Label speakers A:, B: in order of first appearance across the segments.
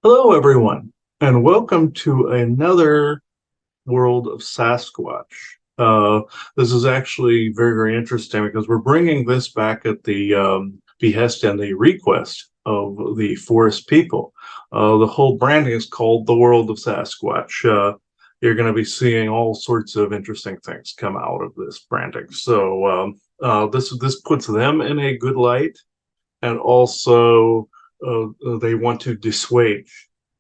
A: Hello, everyone, and welcome to another World of Sasquatch. This is actually very, very interesting because we're bringing this back at the behest and the request of the forest people. The whole branding is called the World of Sasquatch. You're going to be seeing all sorts of interesting things come out of this branding. So this puts them in a good light, and also they want to dissuade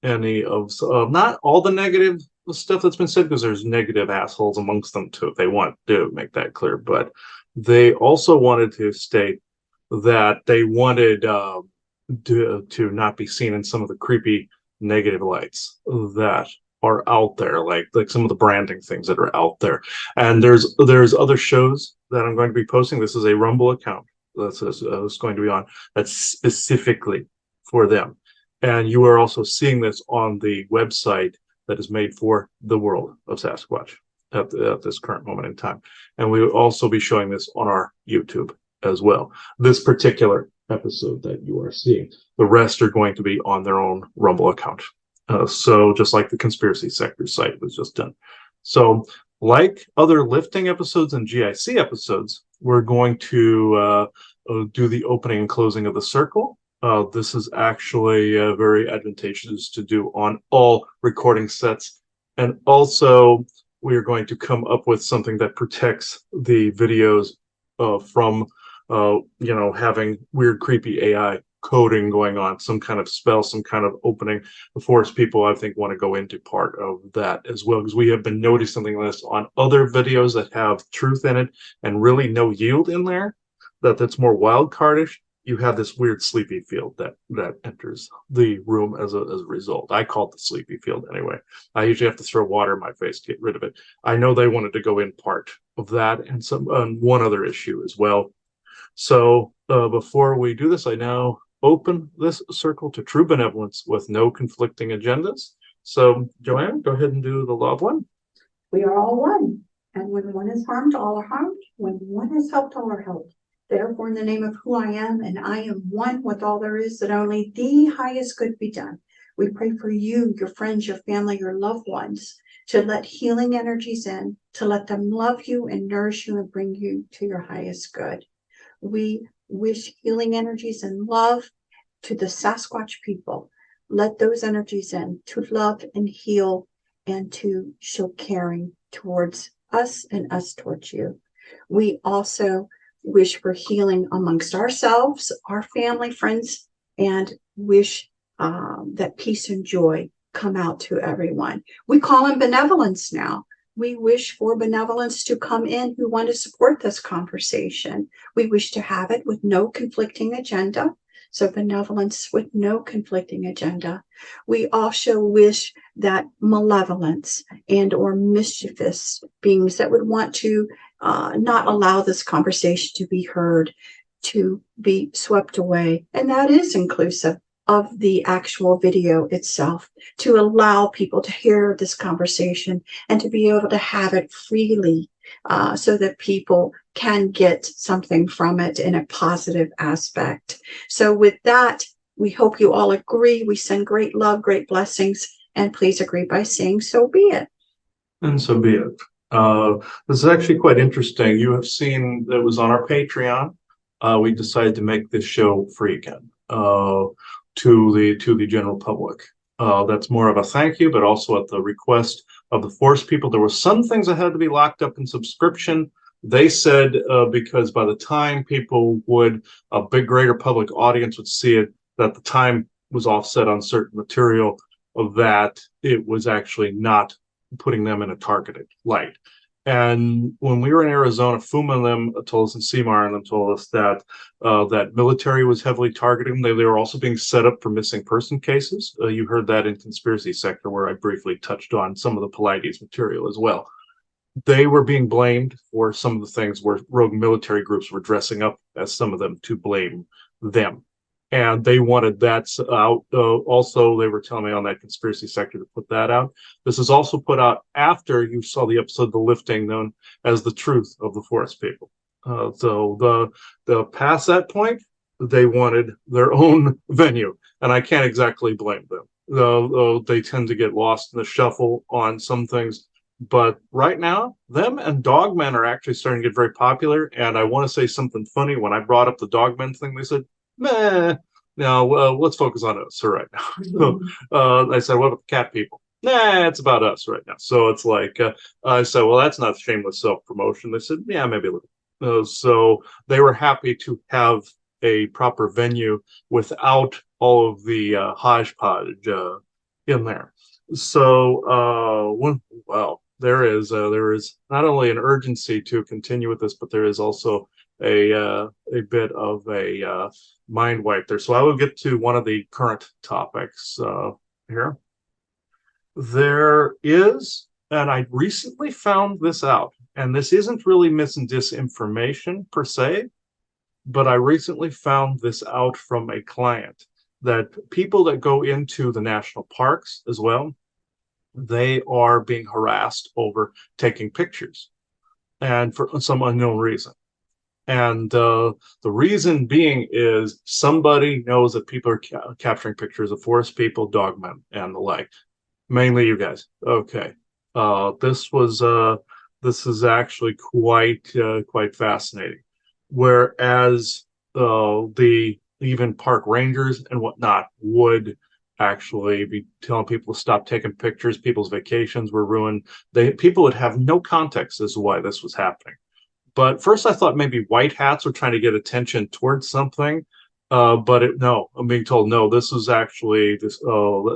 A: any of not all the negative stuff that's been said, because there's negative assholes amongst them too. If they want to make that clear, but they also wanted to state that they wanted to not be seen in some of the creepy negative lights that are out there, like some of the branding things that are out there. And there's other shows that I'm going to be posting. This is a Rumble account that's going to be on, that's specifically for them. And you are also seeing this on the website that is made for the World of Sasquatch at this current moment in time. And we will also be showing this on our YouTube as well. This particular episode that you are seeing. The rest are going to be on their own Rumble account. So just like the Conspiracy Sector site was just done. So like other lifting episodes and GIC episodes, we're going to do the opening and closing of the circle. This is actually very advantageous to do on all recording sets. And also, we are going to come up with something that protects the videos from, having weird, creepy AI coding going on, some kind of spell, some kind of opening. The forest people, I think, want to go into part of that as well, because we have been noticing this on other videos that have truth in it and really no yield in there, that's more wild cardish. You have this weird sleepy field that enters the room as a result. I call it the sleepy field anyway. I usually have to throw water in my face to get rid of it. I know they wanted to go in part of that and one other issue as well. So before we do this, I now open this circle to true benevolence with no conflicting agendas. So Joanne, go ahead and do the law of one.
B: We are all one, and when one is harmed, all are harmed. When one is helped, all are helped. Therefore, in the name of who I am, and I am one with all there is, that only the highest good be done. We pray for you, your friends, your family, your loved ones, to let healing energies in, to let them love you and nourish you and bring you to your highest good. We wish healing energies and love to the Sasquatch people. Let those energies in to love and heal and to show caring towards us and us towards you. We also wish for healing amongst ourselves, our family, friends, and wish that peace and joy come out to everyone. We call in benevolence now. We wish for benevolence to come in who want to support this conversation. We wish to have it with no conflicting agenda. So benevolence with no conflicting agenda. We also wish that malevolence and or mischievous beings that would want to not allow this conversation to be heard, to be swept away. And that is inclusive of the actual video itself, to allow people to hear this conversation and to be able to have it freely, so that people can get something from it in a positive aspect. So with that, we hope you all agree. We send great love, great blessings, and please agree by saying so be it.
A: And so be it. This is actually quite interesting. You have seen that was on our Patreon. We decided to make this show free again to the general public. That's more of a thank you, but also at the request of the forest people. There were some things that had to be locked up in subscription. They said because by the time people would, a big greater public audience would see it, that the time was offset on certain material, of that it was actually not putting them in a targeted light. And when we were in Arizona, Fuma and them told us, and Seymour and them told us that that military was heavily targeting them. They were also being set up for missing person cases. You heard that in Conspiracy Sector, where I briefly touched on some of the Pilates material as well. They were being blamed for some of the things where rogue military groups were dressing up as some of them to blame them. And they wanted that out. Also, they were telling me on that Conspiracy Sector to put that out. This is also put out after you saw the episode, The Lifting, known as The Truth of the Forest People. So the past that point, they wanted their own venue, and I can't exactly blame them. They tend to get lost in the shuffle on some things. But right now, them and dogmen are actually starting to get very popular. And I want to say something funny. When I brought up the dogmen thing, they said, "Meh, now let's focus on us right now." So I said, "What about the cat people?" Nah, it's about us right now. So it's like I said, "Well, that's not shameless self promotion." They said, "Yeah, maybe a little." So they were happy to have a proper venue without all of the hodgepodge in there. So well, there is not only an urgency to continue with this, but there is also a bit of a mind wipe there. So I will get to one of the current topics here. There is, and I recently found this out, and this isn't really mis and disinformation per se, but I recently found this out from a client that people that go into the national parks as well, they are being harassed over taking pictures and for some unknown reason. And the reason being is somebody knows that people are capturing pictures of forest people, dogmen, and the like. Mainly you guys. Okay. This was this is actually quite fascinating. Whereas the even park rangers and whatnot would actually be telling people to stop taking pictures, people's vacations were ruined. People would have no context as to why this was happening. But first, I thought maybe white hats were trying to get attention towards something. No, I'm being told no. This is actually this.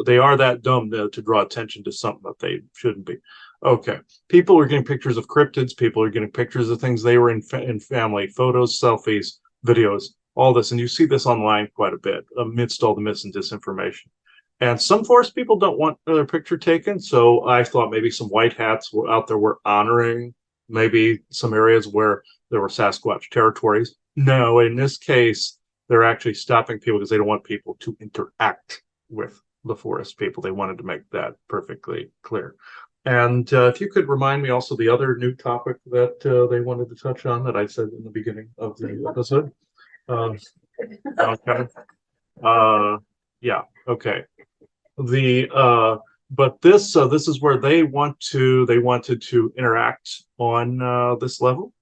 A: They are that dumb to draw attention to something that they shouldn't be. Okay, people are getting pictures of cryptids. People are getting pictures of things they were in family photos, selfies, videos, all this, and you see this online quite a bit amidst all the mis and disinformation. And some forest people don't want their picture taken, so I thought maybe some white hats were out there were honoring maybe some areas where there were Sasquatch territories. No, in this case, they're actually stopping people because they don't want people to interact with the forest people. They wanted to make that perfectly clear. And if you could remind me also the other new topic that they wanted to touch on that I said in the beginning of the episode. Okay. Uh, yeah. Okay. The but this is where they wanted to interact on this level.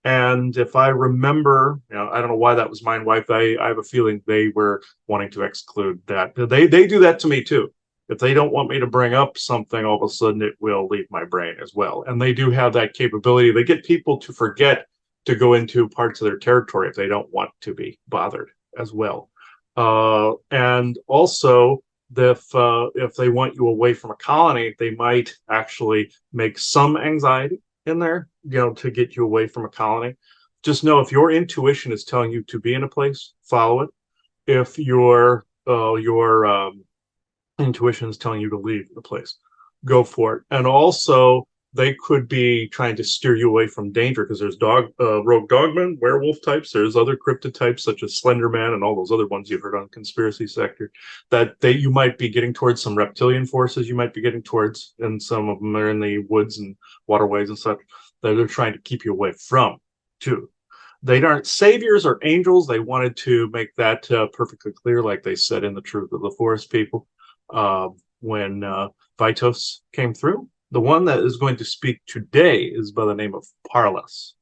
A: And if I remember, I don't know why that was mind wiped. I have a feeling they were wanting to exclude that. They do that to me too. If they don't want me to bring up something, all of a sudden it will leave my brain as well. And they do have that capability. They get people to forget to go into parts of their territory if they don't want to be bothered as well. And also, if they want you away from a colony, they might actually make some anxiety in there, to get you away from a colony. Just know if your intuition is telling you to be in a place, follow it. If your intuition is telling you to leave the place, go for it. And also, they could be trying to steer you away from danger because there's rogue dogmen, werewolf types. There's other cryptid types such as Slender Man and all those other ones you've heard on conspiracy sector that you might be getting towards. Some reptilian forces you might be getting towards, and some of them are in the woods and waterways and such that they're trying to keep you away from too. They aren't saviors or angels. They wanted to make that perfectly clear, like they said in The Truth of the Forest People when Vitos came through. The one that is going to speak today is by the name of Parlas.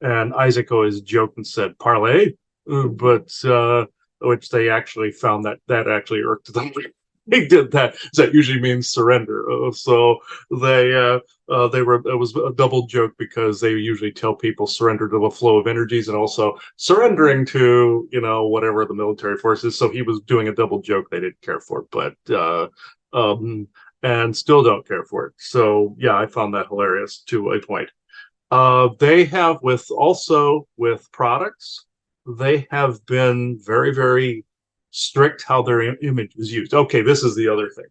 A: And Isaac always joked and said parlay, but which they actually found that actually irked them. They did that. That usually means surrender. So they were. It was a double joke because they usually tell people surrender to the flow of energies and also surrendering to whatever the military force is. So he was doing a double joke they didn't care for, but and still don't care for it. So yeah, I found that hilarious to a point. They have with products, they have been very, very strict how their image is used. Okay, this is the other thing.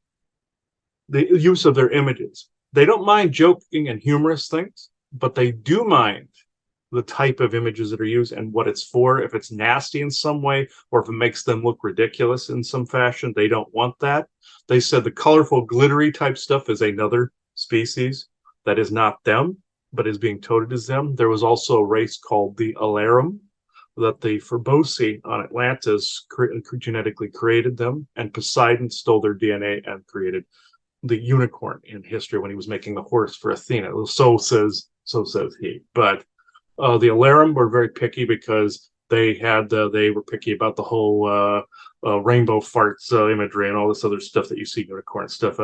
A: The use of their images. They don't mind joking and humorous things, but they do mind the type of images that are used and what it's for. If it's nasty in some way or if it makes them look ridiculous in some fashion, they don't want that. They said the colorful, glittery type stuff is another species that is not them, but is being touted as them. There was also a race called the Alarum, that the Forbosi on Atlantis genetically created them, and Poseidon stole their DNA and created the unicorn in history when he was making the horse for Athena. So says he. But the Alarum were very picky because they were picky about the whole rainbow farts imagery and all this other stuff that you see unicorn stuff.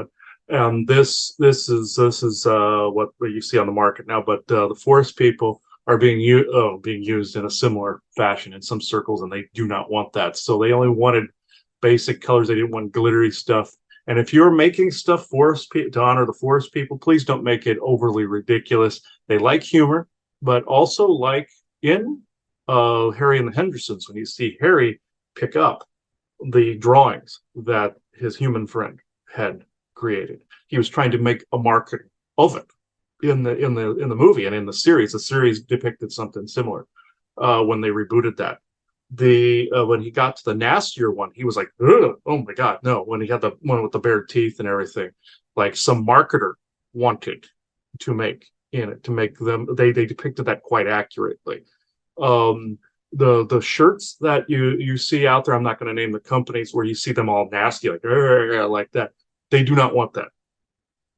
A: And this is what you see on the market now. But the forest people are being used in a similar fashion in some circles, and they do not want that. So they only wanted basic colors. They didn't want glittery stuff. And if you're making stuff to honor the forest people, please don't make it overly ridiculous. They like humor, but also like in Harry and the Hendersons, when you see Harry pick up the drawings that his human friend had created, he was trying to make a market of it in the movie and in the series. The series depicted something similar when they rebooted that. When he got to the nastier one, he was like, ugh, oh my god, no. When he had the one with the bared teeth and everything, like some marketer wanted to make them, they depicted that quite accurately. The shirts that you see out there, I'm not going to name the companies, where you see them all nasty like that. They do not want that.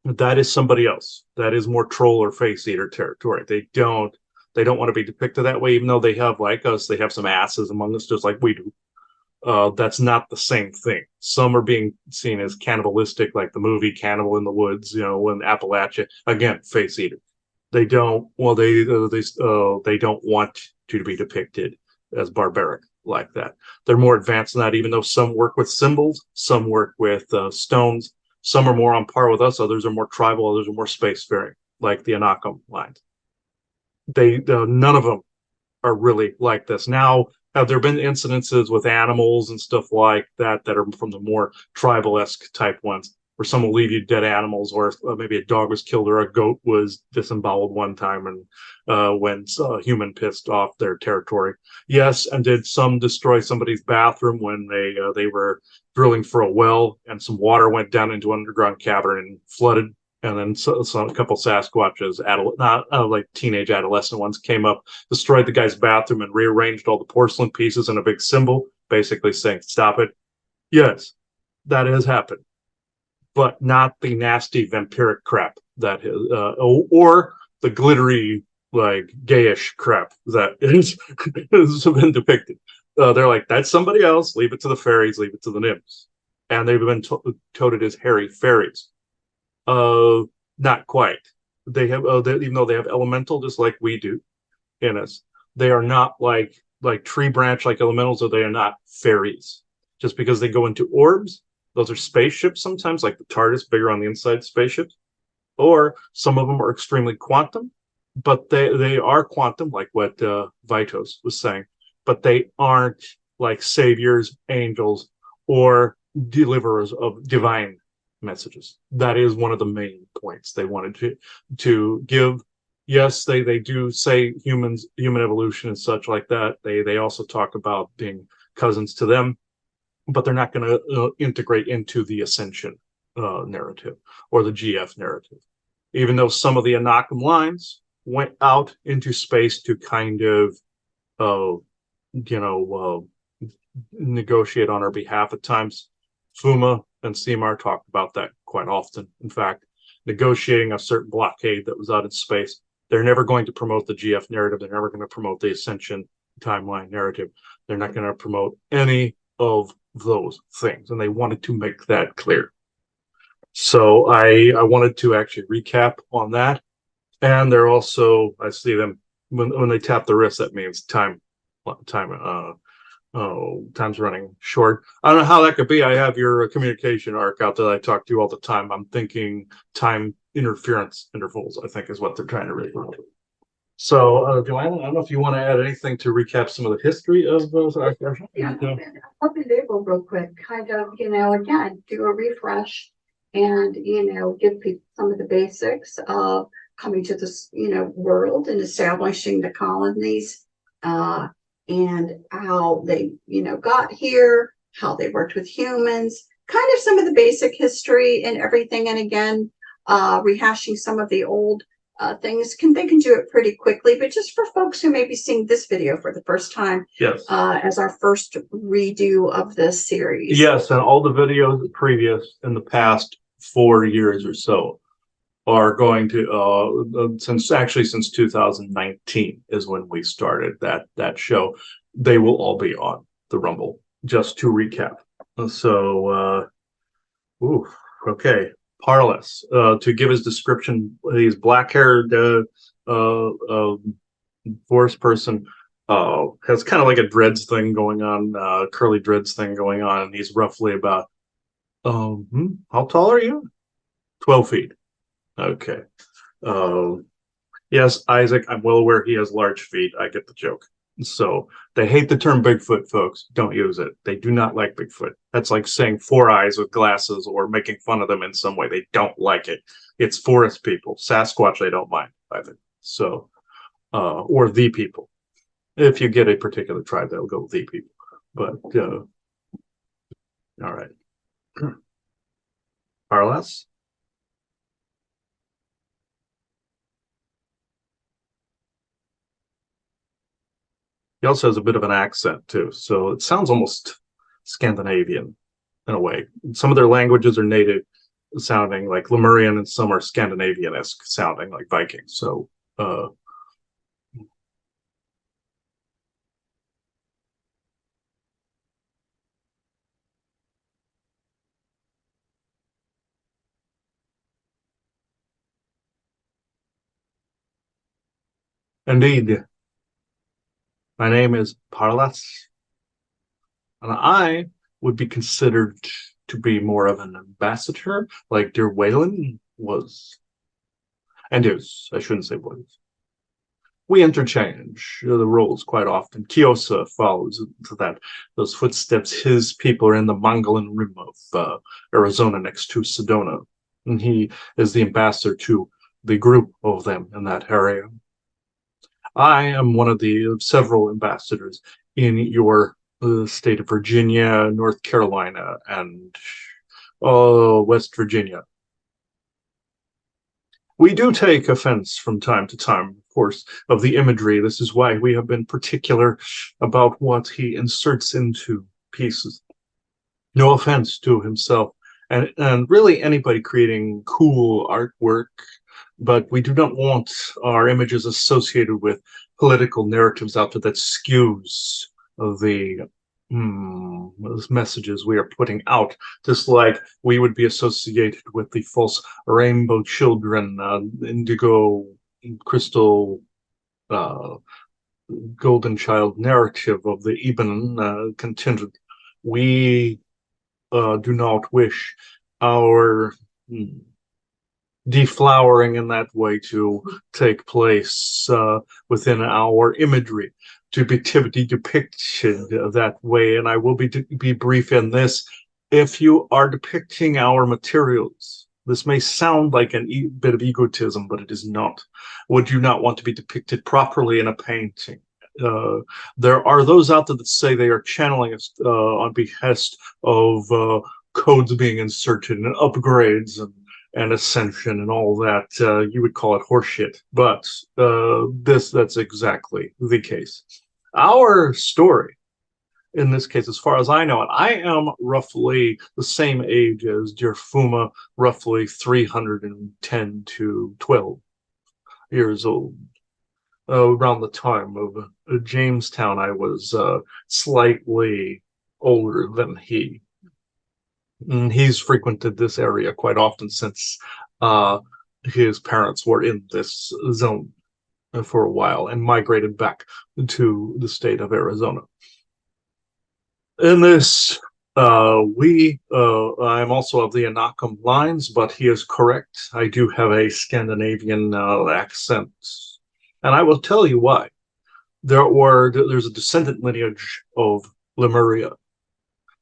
A: That is somebody else. That is more troll or face eater territory. They don't want to be depicted that way, even though they have, like us, they have some asses among us, just like we do. That's not the same thing. Some are being seen as cannibalistic, like the movie Cannibal in the Woods, in Appalachia. Again, face eater. They don't. Well, they don't want to be depicted as barbaric like that. They're more advanced than that. Even though some work with symbols, some work with stones. Some are more on par with us. Others are more tribal. Others are more spacefaring, like the Anakim lines. None of them are really like this. Now, have there been incidences with animals and stuff like that that are from the more tribal-esque type ones, where some will leave you dead animals, or maybe a dog was killed or a goat was disemboweled one time, and when a human pissed off their territory? Yes. And did some destroy somebody's bathroom when they were drilling for a well and some water went down into an underground cavern and flooded? And then a couple Sasquatches, not like teenage adolescent ones, came up, destroyed the guy's bathroom, and rearranged all the porcelain pieces in a big symbol, basically saying, "Stop it." Yes, that has happened, but not the nasty vampiric crap that is, or the glittery, like gayish crap that has been depicted. They're like, that's somebody else. Leave it to the fairies. Leave it to the nymphs, and they've been touted as hairy fairies. Not quite. They have, even though they have elemental, just like we do in us, they are not like tree branch like elementals, or they are not fairies. Just because they go into orbs, those are spaceships sometimes, like the TARDIS, bigger on the inside spaceships, or some of them are extremely quantum, but they are quantum, like what Vitos was saying, but they aren't like saviors, angels, or deliverers of divine messages. That is one of the main points they wanted to give. Yes, they do say human evolution and such like that. They also talk about being cousins to them, but they're not going to integrate into the ascension narrative or the GF narrative. Even though some of the Anakim lines went out into space to kind of, uh, negotiate on our behalf at times. Fuma and Seymour talked about that quite often. In fact, negotiating a certain blockade that was out in space. They're never going to promote the GF narrative. They're never going to promote the Ascension timeline narrative. They're not going to promote any of those things. And they wanted to make that clear. So I wanted to actually recap on that. And they're also, I see them when they tap the wrist, that means time's running short. I don't know how that could be. I have your communication arc out that I talk to you all the time. I'm thinking time interference intervals, I think, is what they're trying to refer to. So, Joanna, I don't know if you want to add anything to recap some of the history of those.
B: Yeah, I'll be able real quick, kind of, again, do a refresh and, give people some of the basics of coming to this, world and establishing the colonies, and how they, got here, how they worked with humans, kind of some of the basic history and everything. And again, rehashing some of the old they can do it pretty quickly, but just for folks who may be seeing this video for the first time,
A: Yes.
B: As our first redo of this series.
A: Yes, and all the videos previous in the past 4 years or so are going to since 2019 is when we started that show. They will all be on the Rumble. Just to recap. So, okay. Parlous. To give his description, he's black-haired forest person. Has kind of like a dreads thing going on, curly dreads thing going on, and he's roughly about how tall are you? 12 feet. Okay. Yes, Isaac, I'm well aware he has large feet. I get the joke. So they hate the term Bigfoot, folks. Don't use it. They do not like Bigfoot. That's like saying four eyes with glasses or making fun of them in some way. They don't like it. It's forest people. Sasquatch, they don't mind either. So, or the people. If you get a particular tribe, they'll go with the people. But, all right. Carlos? He also has a bit of an accent too, so it sounds almost Scandinavian in a way. Some of their languages are native sounding like Lemurian, and some are Scandinavian-esque sounding like Viking. So, indeed, my name is Parlas, and I would be considered to be more of an ambassador, like dear Waylon was, and is. I shouldn't say was. We interchange the roles quite often. Kiosa follows those footsteps. His people are in the Mogollon Rim of Arizona, next to Sedona, and he is the ambassador to the group of them in that area. I am one of the several ambassadors in your state of Virginia, North Carolina, and West Virginia. We do take offense from time to time, of course, of the imagery. This is why we have been particular about what he inserts into pieces. No offense to himself and really anybody creating cool artwork, but we do not want our images associated with political narratives out there that skews the messages we are putting out, just like we would be associated with the false rainbow children, indigo, crystal, uh, golden child narrative of the Eben contingent. We do not wish our deflowering in that way to take place within our imagery, to be depicted that way. And I will be brief in this. If you are depicting our materials, this may sound like a bit of egotism, but it is not. Would you not want to be depicted properly in a painting? There are those out there that say they are channeling us on behest of codes being inserted and upgrades and ascension and all that. You would call it horseshit, but that's exactly the case. Our story, in this case, as far as I know it, I am roughly the same age as dear Fuma, roughly 310 to 12 years old. Around the time of Jamestown, I was slightly older than he. And he's frequented this area quite often since his parents were in this zone for a while and migrated back to the state of Arizona. In this, I'm also of the Anakam lines, but he is correct. I do have a Scandinavian accent, and I will tell you why. There's a descendant lineage of Lemuria,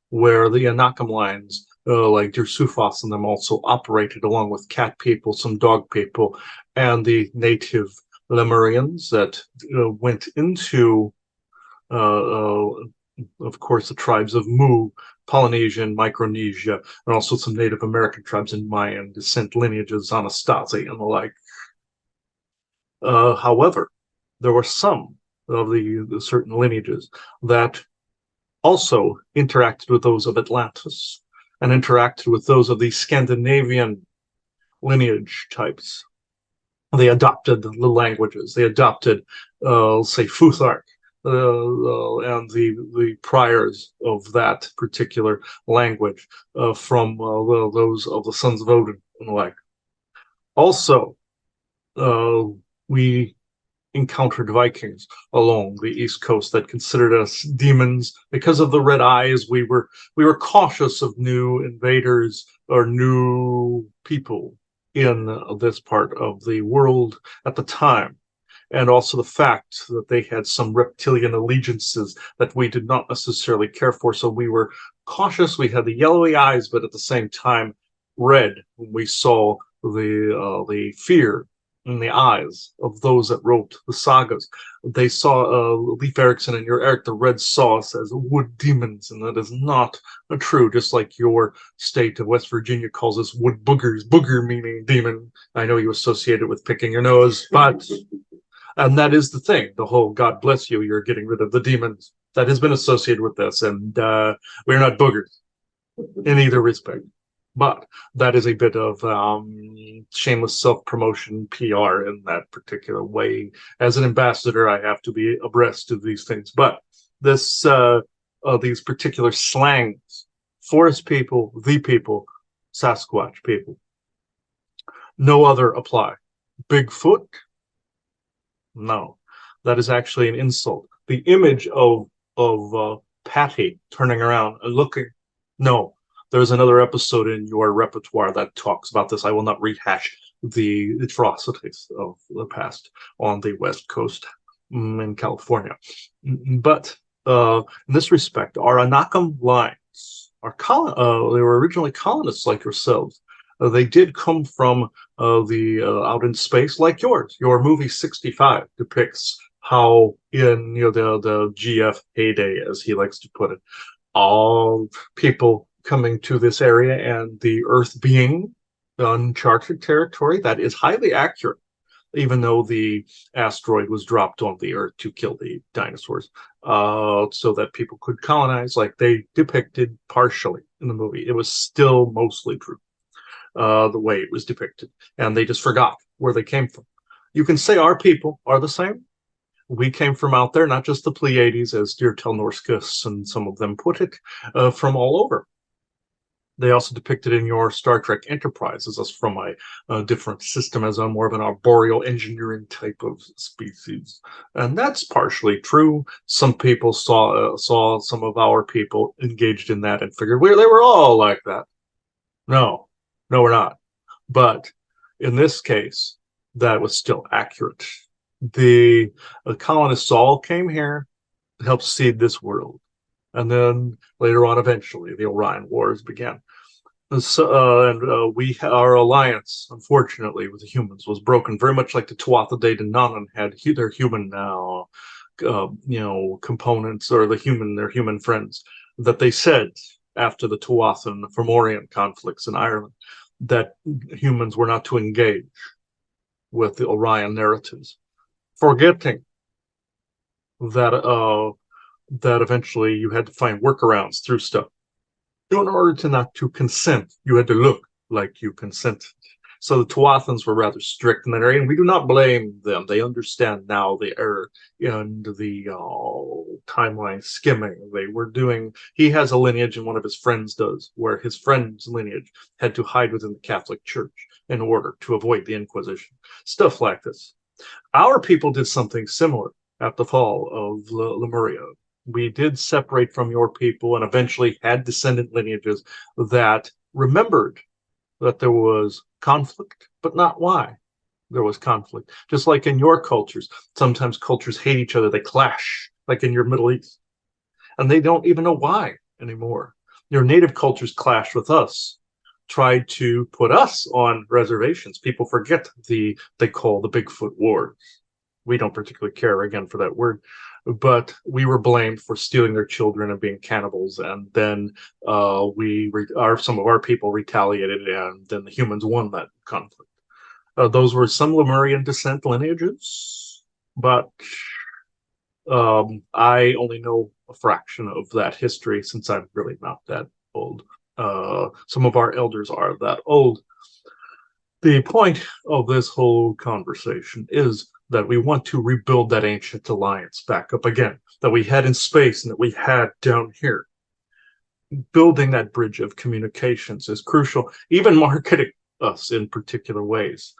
A: where the Anakam lines, like Deir Sufas and them, also operated along with cat people, some dog people, and the native Lemurians that went into, of course, the tribes of Mu, Polynesia, Micronesia, and also some Native American tribes in Mayan descent lineages, Anasazi and the like. However, there were some of the certain lineages that also interacted with those of Atlantis and interacted with those of the Scandinavian lineage types. They adopted the languages. They adopted, say, Futhark, and the priors of that particular language from those of the sons of Odin and the like. Also, uh, we encountered Vikings along the East Coast that considered us demons because of the red eyes. We were cautious of new invaders or new people in this part of the world at the time. And also the fact that they had some reptilian allegiances that we did not necessarily care for. So we were cautious. We had the yellowy eyes, but at the same time, red when we saw the fear in the eyes of those that wrote the sagas. They saw Leif Erikson and your Eric the Red saw us as wood demons, and that is not true. Just like your state of West Virginia calls us wood boogers, booger meaning demon. I know you associate it with picking your nose, but and that is the thing. The whole "God bless you," you're getting rid of the demons that has been associated with this, and we're not boogers in either respect. But that is a bit of shameless self-promotion PR in that particular way. As an ambassador, I have to be abreast of these things. But this, these particular slangs, forest people, the people, Sasquatch people, no other apply. Bigfoot, no, that is actually an insult. The image of Patty turning around and looking, no. There's another episode in your repertoire that talks about this. I will not rehash the atrocities of the past on the West Coast in California. But in this respect, our Anakam lines they were originally colonists like yourselves. They did come from the out in space like yours. Your movie 65 depicts how in the GF heyday, as he likes to put it, all people coming to this area and the Earth being uncharted territory. That is highly accurate, even though the asteroid was dropped on the Earth to kill the dinosaurs, so that people could colonize, like they depicted partially in the movie. It was still mostly true, the way it was depicted, and they just forgot where they came from. You can say our people are the same. We came from out there, not just the Pleiades, as Dyrtel Norscus and some of them put it, from all over. They also depicted in your Star Trek Enterprise as us from a different system, as a more of an arboreal engineering type of species, and that's partially true. Some people saw some of our people engaged in that and figured they were all like that. No, no, we're not. But in this case, that was still accurate. The colonists all came here to help seed this world. And then later on, eventually, the Orion Wars began. Our alliance, unfortunately, with the humans was broken, very much like the Tuatha De Danann had their human components, or their human friends, that they said after the Tuatha and the Fomorian conflicts in Ireland that humans were not to engage with the Orion narratives, forgetting that that eventually you had to find workarounds through stuff. In order to not to consent, you had to look like you consented. So the Tuathans were rather strict in that area, and we do not blame them. They understand now the error and the timeline skimming they were doing. He has a lineage, and one of his friends does, where his friend's lineage had to hide within the Catholic Church in order to avoid the Inquisition. Stuff like this. Our people did something similar at the fall of Lemuria. We did separate from your people and eventually had descendant lineages that remembered that there was conflict, but not why there was conflict. Just like in your cultures, sometimes cultures hate each other, they clash, like in your Middle East, and they don't even know why anymore. Your native cultures clashed with us, tried to put us on reservations. People forget they call the Bigfoot Wars. We don't particularly care, again, for that word, but we were blamed for stealing their children and being cannibals, and then some of our people retaliated, and then the humans won that conflict. Those were some Lemurian descent lineages, but I only know a fraction of that history since I'm really not that old. Some of our elders are that old. The point of this whole conversation is that we want to rebuild that ancient alliance back up again, that we had in space and that we had down here. Building that bridge of communications is crucial, even marketing us in particular ways.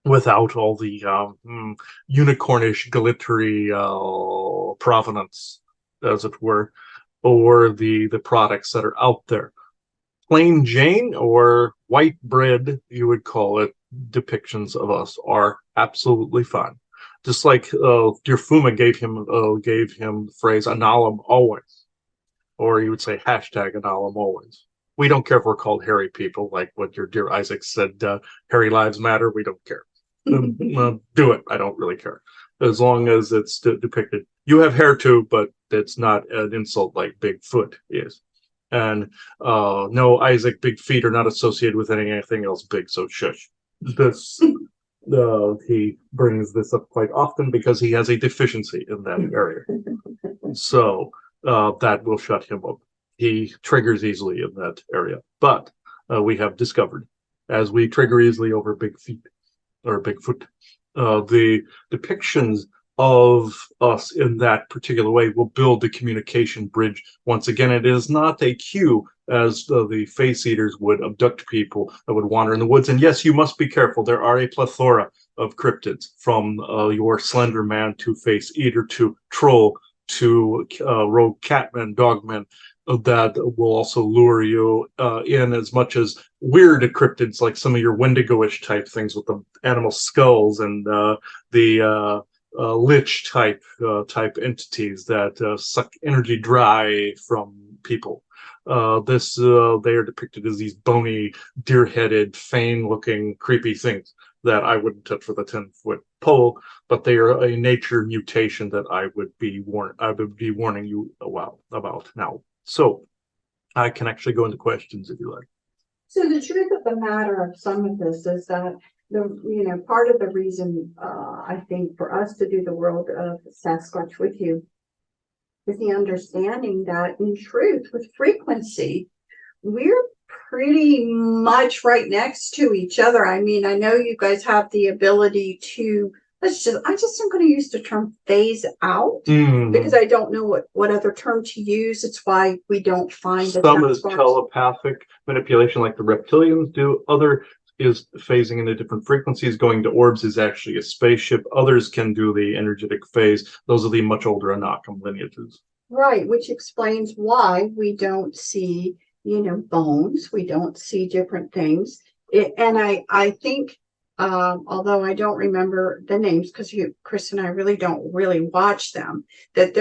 A: Without all the unicornish, glittery provenance, as it were, or the products that are out there. Plain Jane or white bread, you would call it, depictions of us are absolutely fine. Just like your Fuma gave him the phrase "analum always," or you would say hashtag "analum always." We don't care if we're called hairy people, like what your dear Isaac said. Hairy lives matter. We don't care. Do it. I don't really care, as long as it's depicted. You have hair too, but it's not an insult like Bigfoot is. And no, Isaac, big feet are not associated with anything else big, so shush. This he brings this up quite often because he has a deficiency in that area. So that will shut him up. He triggers easily in that area. But we have discovered, as we trigger easily over big feet or Bigfoot, the depictions of us in that particular way will build the communication bridge. Once again, it is not a cue as the face eaters would abduct people that would wander in the woods. And yes, you must be careful. There are a plethora of cryptids, from your slender man to face eater to troll to rogue catman, dogman, that will also lure you in, as much as weird cryptids like some of your Wendigo-ish type things with the animal skulls and the lich type entities that suck energy dry from people. They are depicted as these bony, deer-headed, fang-looking, creepy things that I wouldn't touch with a 10-foot pole, but they are a nature mutation that I would be warning you about now. So I can actually go into questions if you like.
B: So the truth of the matter of some of this is that part of the reason I think for us to do the world of Sasquatch with you is the understanding that in truth, with frequency, we're pretty much right next to each other. I mean, I know you guys have the ability to I just am going to use the term phase out because I don't know what other term to use. It's why we don't find
A: some is telepathic manipulation like the reptilians do. Other is phasing into different frequencies. Going to orbs is actually a spaceship. Others can do the energetic phase. Those are the much older Anakam lineages.
B: Right, which explains why we don't see, bones. We don't see different things. And I think, although I don't remember the names because Chris and I really don't watch them, that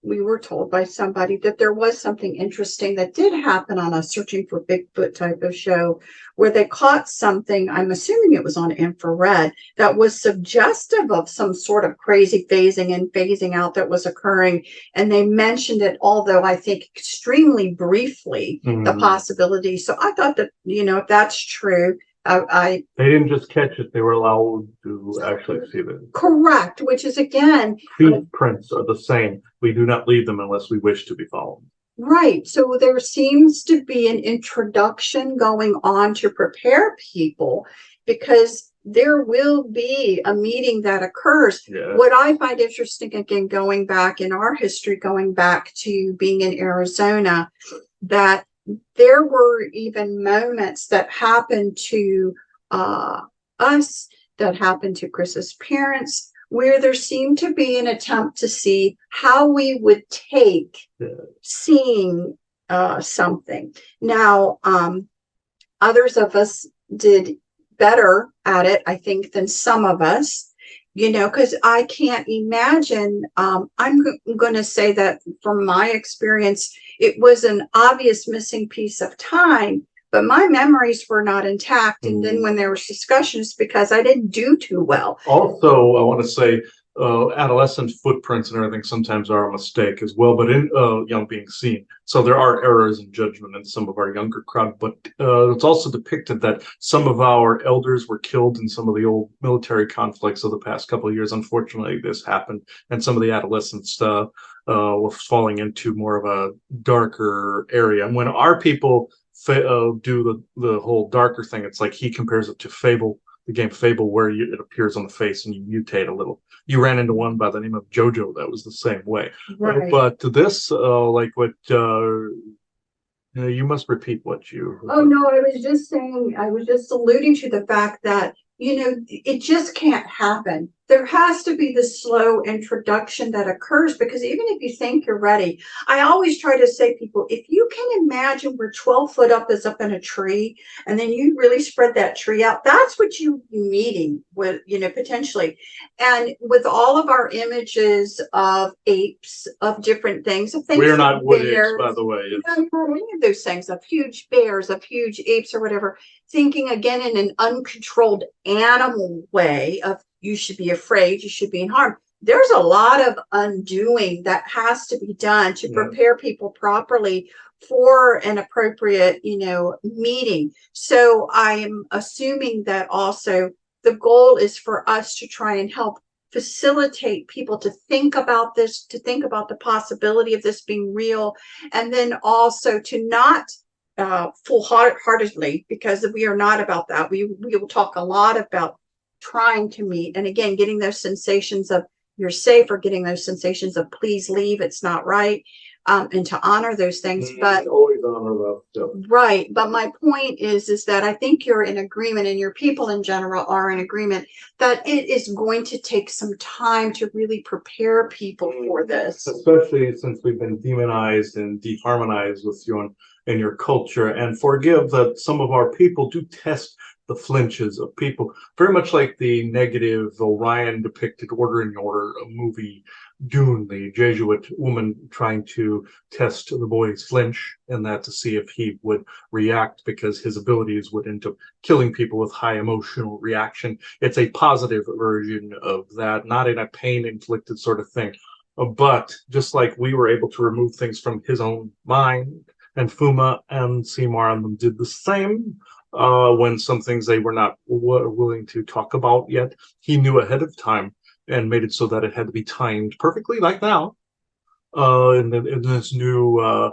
B: we were told by somebody that there was something interesting that did happen on a Searching for Bigfoot type of show where they caught something, I'm assuming it was on infrared, that was suggestive of some sort of crazy phasing and phasing out that was occurring. And they mentioned it, although I think extremely briefly, the possibility. So I thought that, if that's true, they
A: didn't just catch it, they were allowed to actually see it.
B: Correct, which is again,
A: feet prints are the same. We do not leave them unless we wish to be followed.
B: Right. So there seems to be an introduction going on to prepare people because there will be a meeting that occurs. Yeah. What I find interesting, again, going back in our history, going back to being in Arizona, that there were even moments that happened to us, that happened to Chris's parents, where there seemed to be an attempt to see how we would take seeing something. Now, others of us did better at it, I think, than some of us, because I can't imagine. I'm going to say that from my experience, it was an obvious missing piece of time, but my memories were not intact. And then when there was discussions, because I didn't do too well.
A: Also, I want to say adolescent footprints and everything sometimes are a mistake as well, but in young being seen. So there are errors in judgment in some of our younger crowd, but it's also depicted that some of our elders were killed in some of the old military conflicts of the past couple of years. Unfortunately, this happened, and some of the adolescents were falling into more of a darker area. And when our people do the whole darker thing, it's like he compares it to Fable, the game Fable, where it appears on the face and you mutate a little. You ran into one by the name of JoJo that was the same way.
B: Right.
A: But this, like what you must repeat what you.
B: Oh, no, I was just saying, I was just alluding to the fact that, it just can't happen. There has to be this slow introduction that occurs, because even if you think you're ready, I always try to say, people, if you can imagine where 12 foot up is up in a tree, and then you really spread that tree out, that's what you meeting with, potentially. And with all of our images of apes, of different things, of things,
A: We are not wood apes,
B: bears,
A: by the way.
B: no, not any of those things, of huge bears, of huge apes or whatever, thinking again in an uncontrolled animal way of you should be afraid, you should be in harm. There's a lot of undoing that has to be done to prepare people properly for an appropriate, meeting. So I'm assuming that also the goal is for us to try and help facilitate people to think about this, to think about the possibility of this being real, and then also to not full-heartedly, because we are not about that. We will talk a lot about trying to meet, and again, getting those sensations of you're safe, or getting those sensations of please leave, it's not right, and to honor those things. But
A: always honor that stuff.
B: Right. But my point is that I think you're in agreement, and your people in general are in agreement, that it is going to take some time to really prepare people for this.
A: Especially since we've been demonized and deharmonized with you and your culture. And forgive that some of our people do test the flinches of people, very much like the negative Orion depicted Order in Order movie Dune, the Jesuit woman trying to test the boy's flinch, and that to see if he would react, because his abilities would end up killing people with high emotional reaction. It's a positive version of that, not in a pain inflicted sort of thing. But just like we were able to remove things from his own mind, and Fuma and Seymour and them did the same, when some things they were not willing to talk about yet, he knew ahead of time and made it so that it had to be timed perfectly, like now. In this new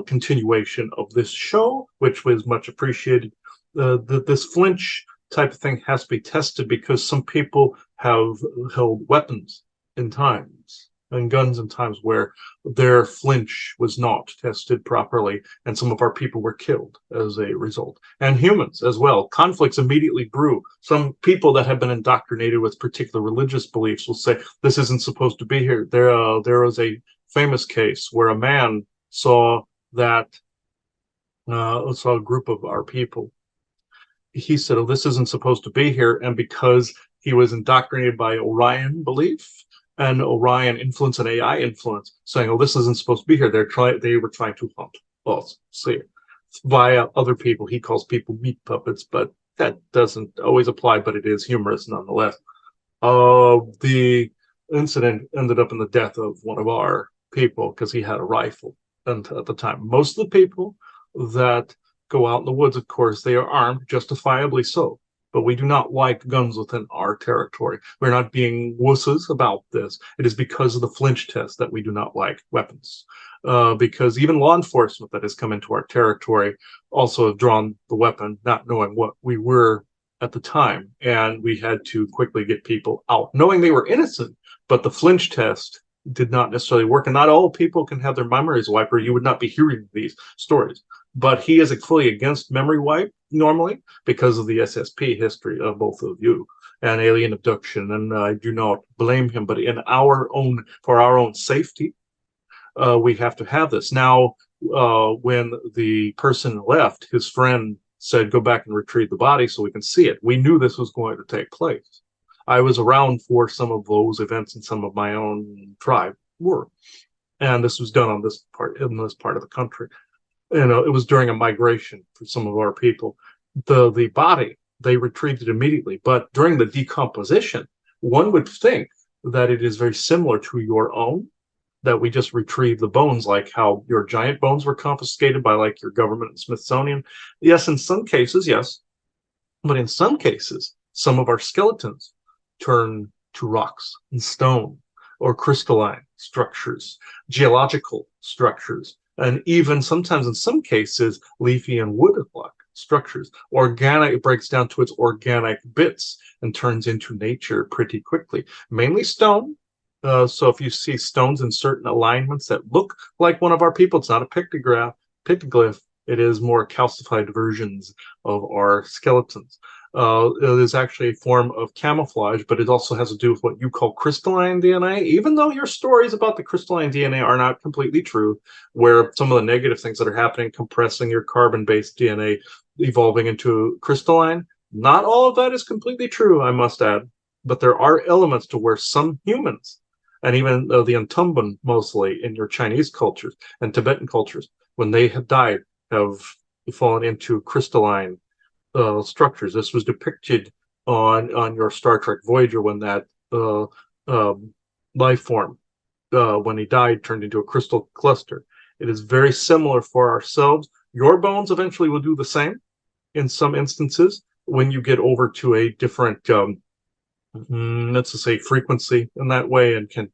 A: continuation of this show, which was much appreciated, this flinch type of thing has to be tested, because some people have held weapons in times and guns in times where their flinch was not tested properly, and some of our people were killed as a result. And humans as well. Conflicts immediately brew. Some people that have been indoctrinated with particular religious beliefs will say, this isn't supposed to be here. There was a famous case where a man saw a group of our people. He said, oh, this isn't supposed to be here. And because he was indoctrinated by Orion belief, and Orion influence and AI influence, saying, "Oh, this isn't supposed to be here." They were trying to hunt us, see, via other people. He calls people meat puppets, but that doesn't always apply. But it is humorous nonetheless. The incident ended up in the death of one of our people because he had a rifle, and at the time, most of the people that go out in the woods, of course, they are armed, justifiably so. But we do not like guns within our territory. We're not being wusses about this. It is because of the flinch test that we do not like weapons. Because even law enforcement that has come into our territory also have drawn the weapon, not knowing what we were at the time. And we had to quickly get people out, knowing they were innocent. But the flinch test did not necessarily work. And not all people can have their memories wiped, or you would not be hearing these stories. But he is fully against memory wipe normally because of the SSP history of both of you and alien abduction. And I do not blame him, but for our own safety, we have to have this. Now, when the person left, his friend said, go back and retrieve the body so we can see it. We knew this was going to take place. I was around for some of those events, and some of my own tribe were. And this was done in this part of the country. It was during a migration for some of our people. The body, they retrieved it immediately. But during the decomposition, one would think that it is very similar to your own, that we just retrieve the bones, like how your giant bones were confiscated by like your government and Smithsonian. Yes, in some cases, yes, but in some cases, some of our skeletons turn to rocks and stone or crystalline structures, geological structures, and even sometimes in some cases, leafy and wood-like structures. Organic, it breaks down to its organic bits and turns into nature pretty quickly. Mainly stone. So if you see stones in certain alignments that look like one of our people, it's not a pictoglyph. It is more calcified versions of our skeletons. It is actually a form of camouflage, but it also has to do with what you call crystalline DNA. Even though your stories about the crystalline DNA are not completely true, where some of the negative things that are happening, compressing your carbon-based DNA, evolving into crystalline, not all of that is completely true, I must add. But there are elements to where some humans, and even the Antumban mostly in your Chinese cultures and Tibetan cultures, when they have died, have fallen into crystalline structures. This was depicted on your Star Trek Voyager when that uh, life form, when he died, turned into a crystal cluster. It is very similar for ourselves. Your bones eventually will do the same in some instances when you get over to a different let's just say frequency in that way, and can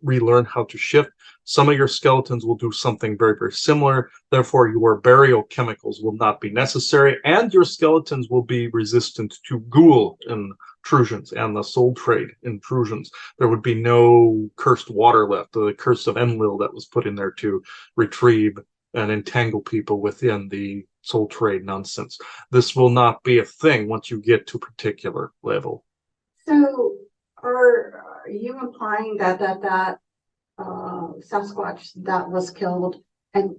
A: relearn how to shift. Some of your skeletons will do something very, very similar. Therefore, your burial chemicals will not be necessary, and your skeletons will be resistant to ghoul intrusions and the soul trade intrusions. There would be no cursed water left, the curse of Enlil that was put in there to retrieve and entangle people within the soul trade nonsense. This will not be a thing once you get to a particular level.
B: So are you implying that Sasquatch that was killed and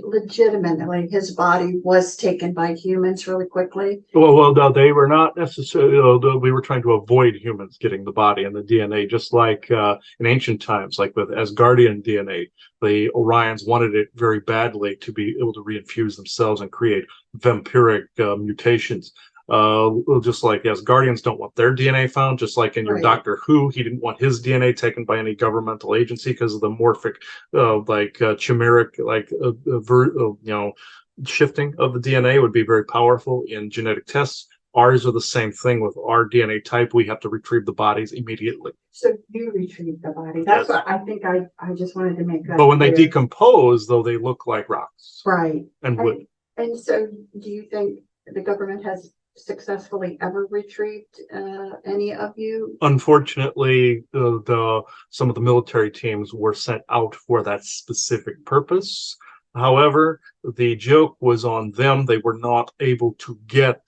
B: legitimately his body was taken by humans really quickly?
A: Well, no, they were not necessarily. We were trying to avoid humans getting the body and the DNA, just like in ancient times, like with Asgardian DNA. The Orions wanted it very badly to be able to reinfuse themselves and create vampiric mutations. Just like Asgardians don't want their DNA found, just like in your
B: Right.
A: Doctor Who, he didn't want his DNA taken by any governmental agency because of the morphic, chimeric, shifting of the DNA would be very powerful in genetic tests. Ours are the same thing with our DNA type. We have to retrieve the bodies immediately.
B: So you retrieve the body. That's
A: Yes.
B: what I think I just wanted to make that
A: But when they
B: clear.
A: decompose, though, they look like rocks
B: Right.
A: and wood.
B: And so do you think the government has successfully ever retrieved any of you?
A: Unfortunately, some of the military teams were sent out for that specific purpose. However, the joke was on them. They were not able to get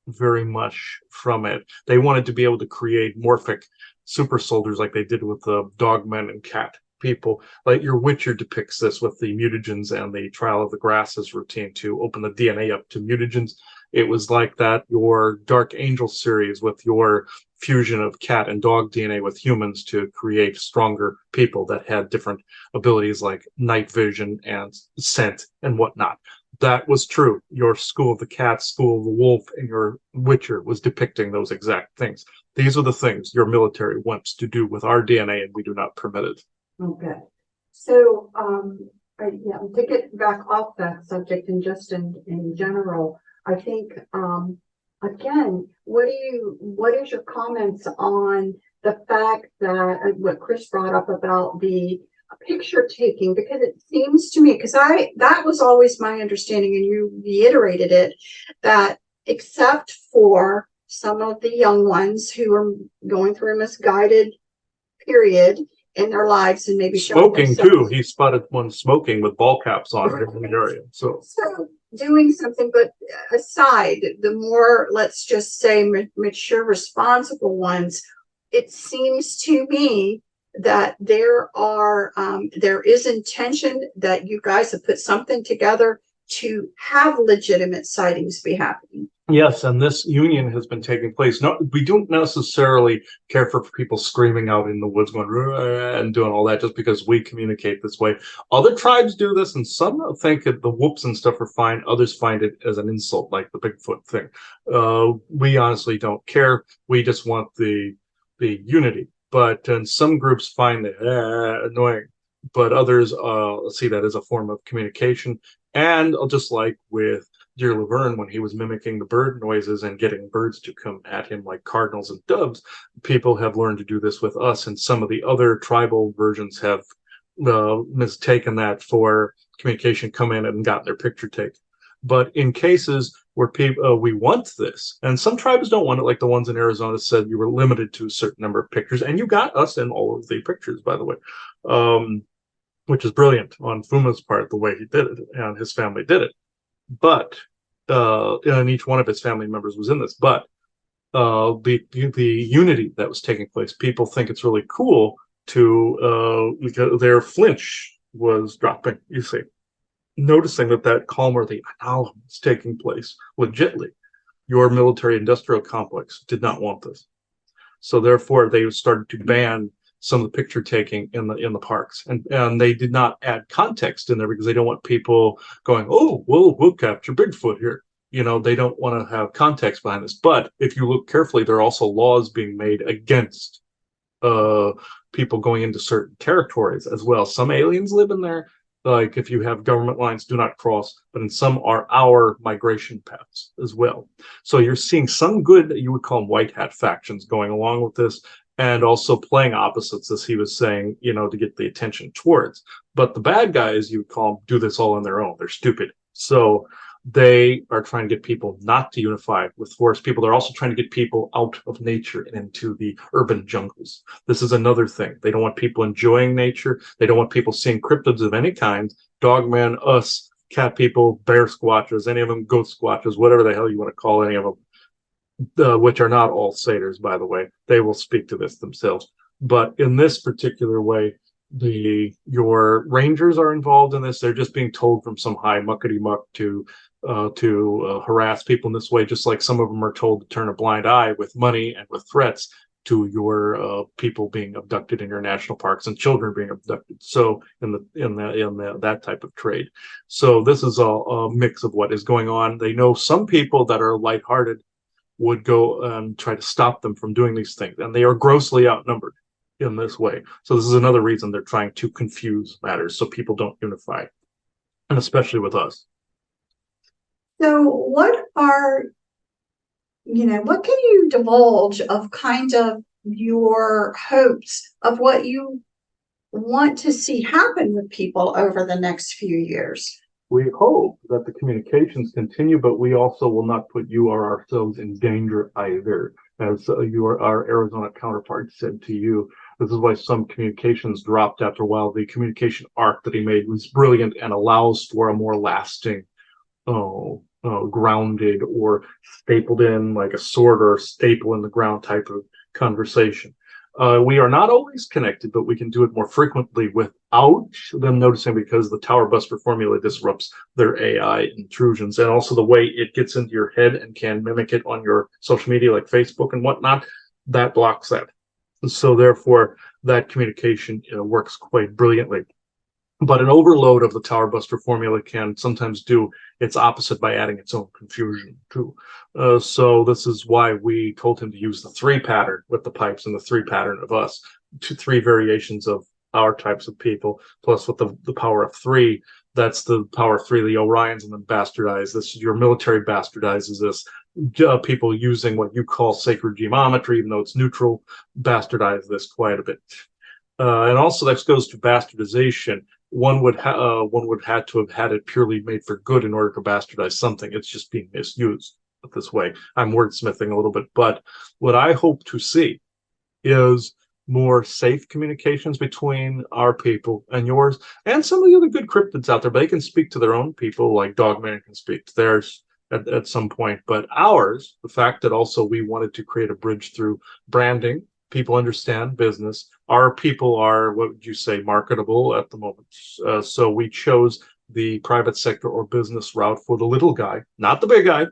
A: very much from it. They wanted to be able to create morphic super soldiers like they did with the dogmen and cat people. Like your Witcher depicts this with the mutagens and the Trial of the Grasses routine to open the DNA up to mutagens. It was like that, your Dark Angel series with your fusion of cat and dog DNA with humans to create stronger people that had different abilities like night vision and scent and whatnot. That was true. Your School of the Cat, School of the Wolf, and your Witcher was depicting those exact things. These are the things your military wants to do with our DNA, and we do not permit it.
B: Okay. So, yeah, to get back off that subject and just in general, I think, again, what is your comments on the fact that what Chris brought up about the picture taking? Because it seems to me, that was always my understanding, and you reiterated it, that except for some of the young ones who are going through a misguided period in their lives and maybe
A: smoking too. He spotted one smoking with ball caps on in the area. So
B: doing something, but aside, the more, let's just say, mature, responsible ones, it seems to me that there is intention that you guys have put something together to have legitimate sightings be happening.
A: Yes, and this union has been taking place. No, we don't necessarily care for people screaming out in the woods, going and doing all that, just because we communicate this way. Other tribes do this, and some think that the whoops and stuff are fine. Others find it as an insult, like the Bigfoot thing. We honestly don't care. We just want the unity. but and some groups find it annoying, but others see that as a form of communication. And just like with Dear Laverne, when he was mimicking the bird noises and getting birds to come at him like cardinals and doves, people have learned to do this with us, and some of the other tribal versions have mistaken that for communication, come in and got their picture taken. But in cases where people we want this, and some tribes don't want it, like the ones in Arizona said you were limited to a certain number of pictures, and you got us in all of the pictures, by the way, which is brilliant on Fuma's part, the way he did it, and his family did it. But and each one of his family members was in this. But the unity that was taking place, people think it's really cool to because their flinch was dropping. You see, noticing that calmer, the analog is taking place legitly. Your military-industrial complex did not want this, so therefore they started to ban some of the picture taking in the parks, and they did not add context in there because they don't want people going, oh, we'll capture Bigfoot here. You know, they don't want to have context behind this. But if you look carefully, there are also laws being made against uh, people going into certain territories as well. Some aliens live in there. Like if you have government lines, do not cross, but in some are our migration paths as well. So you're seeing some good, you would call them white hat factions going along with this, and also playing opposites, as he was saying, you know, to get the attention towards. But the bad guys, you would call them, do this all on their own. They're stupid. So they are trying to get people not to unify with forest people. They're also trying to get people out of nature and into the urban jungles. This is another thing. They don't want people enjoying nature. They don't want people seeing cryptids of any kind. Dogman, us, cat people, bear squatches, any of them, goat squatches, whatever the hell you want to call any of them, which are not all satyrs, by the way. They will speak to this themselves. But in this particular way, your rangers are involved in this. They're just being told from some high muckety muck to harass people in this way, just like some of them are told to turn a blind eye with money and with threats to your people being abducted in your national parks and children being abducted. So in that type of trade. So this is a mix of what is going on. They know some people that are lighthearted would go and try to stop them from doing these things, and they are grossly outnumbered in this way. So this is another reason they're trying to confuse matters so people don't unify, and especially with us.
B: So what are, what can you divulge of kind of your hopes of what you want to see happen with people over the next few years?
A: We hope that the communications continue, but we also will not put you or ourselves in danger either, as our Arizona counterpart said to you. This is why some communications dropped after a while. The communication arc that he made was brilliant and allows for a more lasting, grounded or stapled in like a sword or a staple in the ground type of conversation. We are not always connected, but we can do it more frequently without them noticing, because the Tower Buster formula disrupts their AI intrusions, and also the way it gets into your head and can mimic it on your social media like Facebook and whatnot, that blocks that. So therefore, that communication works quite brilliantly. But an overload of the Tower Buster formula can sometimes do its opposite by adding its own confusion too. So this is why we told him to use the 3 pattern with the pipes and the 3 pattern of us, 3 variations of our types of people, plus with the power of 3. That's the power of 3, the Orions, and then bastardize. This is your military bastardizes this. People using what you call sacred geometry, even though it's neutral, bastardize this quite a bit. And also that goes to bastardization. One would have to have had it purely made for good in order to bastardize something. It's just being misused this way. I'm wordsmithing a little bit, but what I hope to see is more safe communications between our people and yours, and some of the other good cryptids out there. But they can speak to their own people, like Dogman can speak to theirs at some point. But ours, the fact that also we wanted to create a bridge through branding, people understand business. Our people are, what would you say, marketable at the moment. So we chose the private sector or business route for the little guy, not the big guy,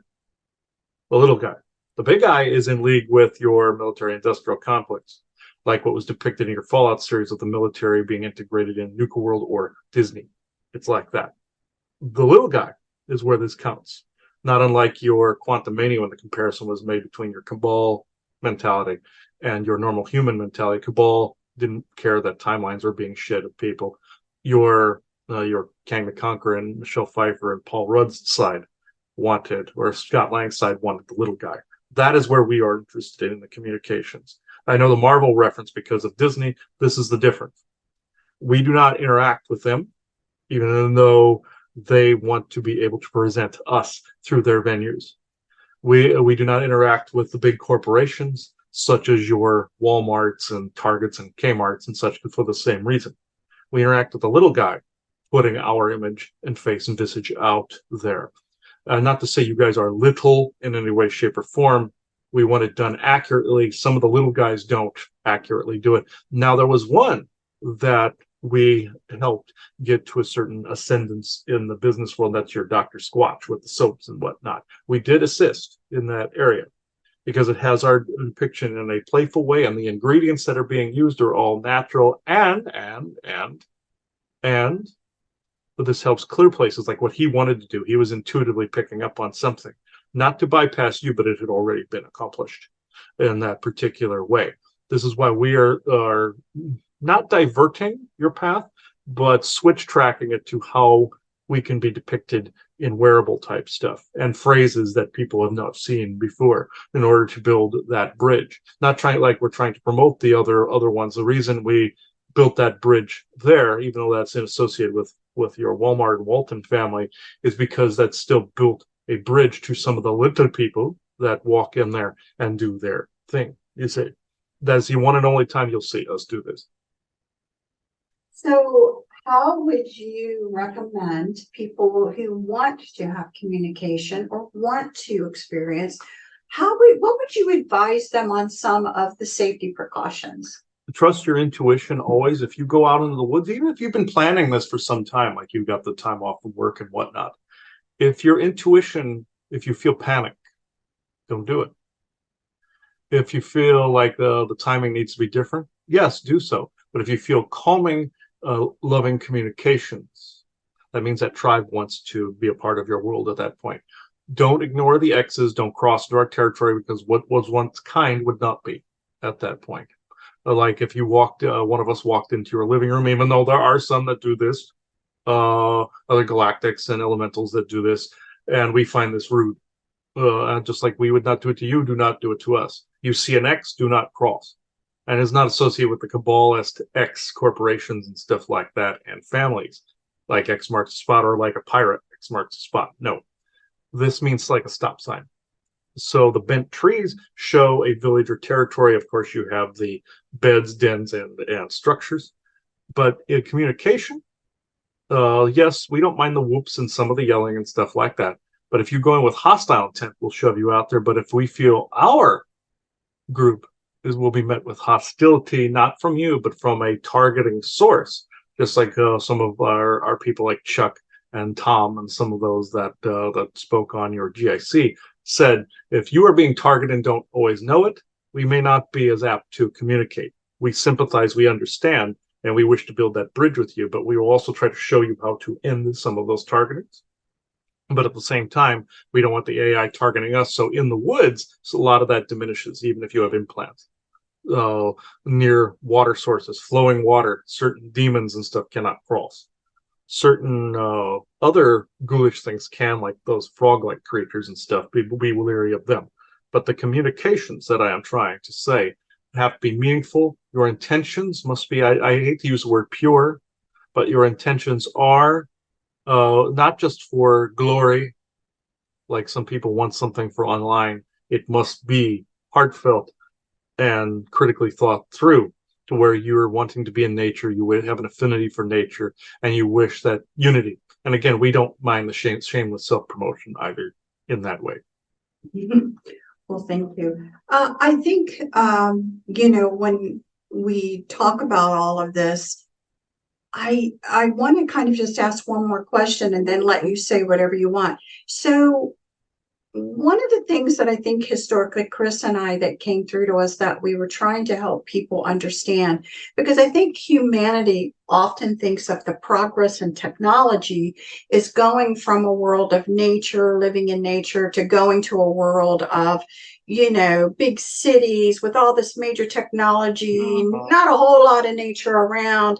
A: the little guy. The big guy is in league with your military industrial complex, like what was depicted in your Fallout series of the military being integrated in Nuka World or Disney. It's like that. The little guy is where this counts. Not unlike your Quantum Mania when the comparison was made between your Cabal mentality and your normal human mentality. Cabal didn't care that timelines were being shed of people. Your Kang the Conqueror and Michelle Pfeiffer and Paul Rudd's side wanted, or Scott Lang's side wanted the little guy. That is where we are interested in the communications. I know the Marvel reference because of Disney. This is the difference. We do not interact with them, even though they want to be able to present us through their venues. We do not interact with the big corporations such as your Walmarts and Targets and Kmarts and such for the same reason. We interact with the little guy, putting our image and face and visage out there. Not to say you guys are little in any way, shape, or form. We want it done accurately. Some of the little guys don't accurately do it. Now, there was one that we helped get to a certain ascendance in the business world. That's your Dr. Squatch with the soaps and whatnot. We did assist in that area because it has our depiction in a playful way, and the ingredients that are being used are all natural and but this helps clear places like what he wanted to do. He was intuitively picking up on something, not to bypass you, but it had already been accomplished in that particular way. This is why we are not diverting your path, but switch tracking it to how we can be depicted in wearable type stuff and phrases that people have not seen before in order to build that bridge. Not trying like we're trying to promote the other ones. The reason we built that bridge there, even though that's associated with your Walmart and Walton family, is because that still built a bridge to some of the little people that walk in there and do their thing. You see, that's the one and only time you'll see us do this.
B: So how would you recommend people who want to have communication or want to experience, what would you advise them on some of the safety precautions?
A: Trust your intuition always. If you go out into the woods, even if you've been planning this for some time, like you've got the time off from work and whatnot, if your intuition, if you feel panic, don't do it. If you feel like the timing needs to be different, yes, do so. But if you feel calming, loving communications, that means that tribe wants to be a part of your world at that point. Don't ignore the X's. Don't cross dark territory, because what was once kind would not be at that point. Like if you walked, one of us walked into your living room, even though there are some that do this, other galactics and elementals that do this, and we find this rude. Just like we would not do it to you, do not do it to us. You see an X, do not cross. And it's not associated with the cabal as to X corporations and stuff like that and families, like X marks a spot or like a pirate, X marks a spot. No, this means like a stop sign. So the bent trees show a village or territory. Of course, you have the beds, dens, and structures. But in communication, yes, we don't mind the whoops and some of the yelling and stuff like that. But if you go in with hostile intent, we'll shove you out there. But if we feel our group will be met with hostility, not from you, but from a targeting source, just like some of our people like Chuck and Tom and some of those that spoke on your GIC said, if you are being targeted and don't always know it, we may not be as apt to communicate. We sympathize, we understand, and we wish to build that bridge with you, but we will also try to show you how to end some of those targetings. But at the same time, we don't want the AI targeting us. So in the woods, so a lot of that diminishes, even if you have implants. Near water sources, flowing water, certain demons and stuff cannot cross. Certain other ghoulish things can, like those frog-like creatures and stuff, be leery of them. But the communications that I am trying to say have to be meaningful. Your intentions must be, I hate to use the word pure, but your intentions are not just for glory, like some people want something for online. It must be heartfelt and critically thought through, to where you're wanting to be in nature, you have an affinity for nature, and you wish that unity. And again, we don't mind the shameless self-promotion either in that way.
B: Well, thank you. I think, when we talk about all of this, I want to kind of just ask one more question and then let you say whatever you want. So one of the things that I think historically, Chris and I, that came through to us that we were trying to help people understand, because I think humanity often thinks of the progress in technology is going from a world of nature, living in nature, to going to a world of, big cities with all this major technology, not a whole lot of nature around.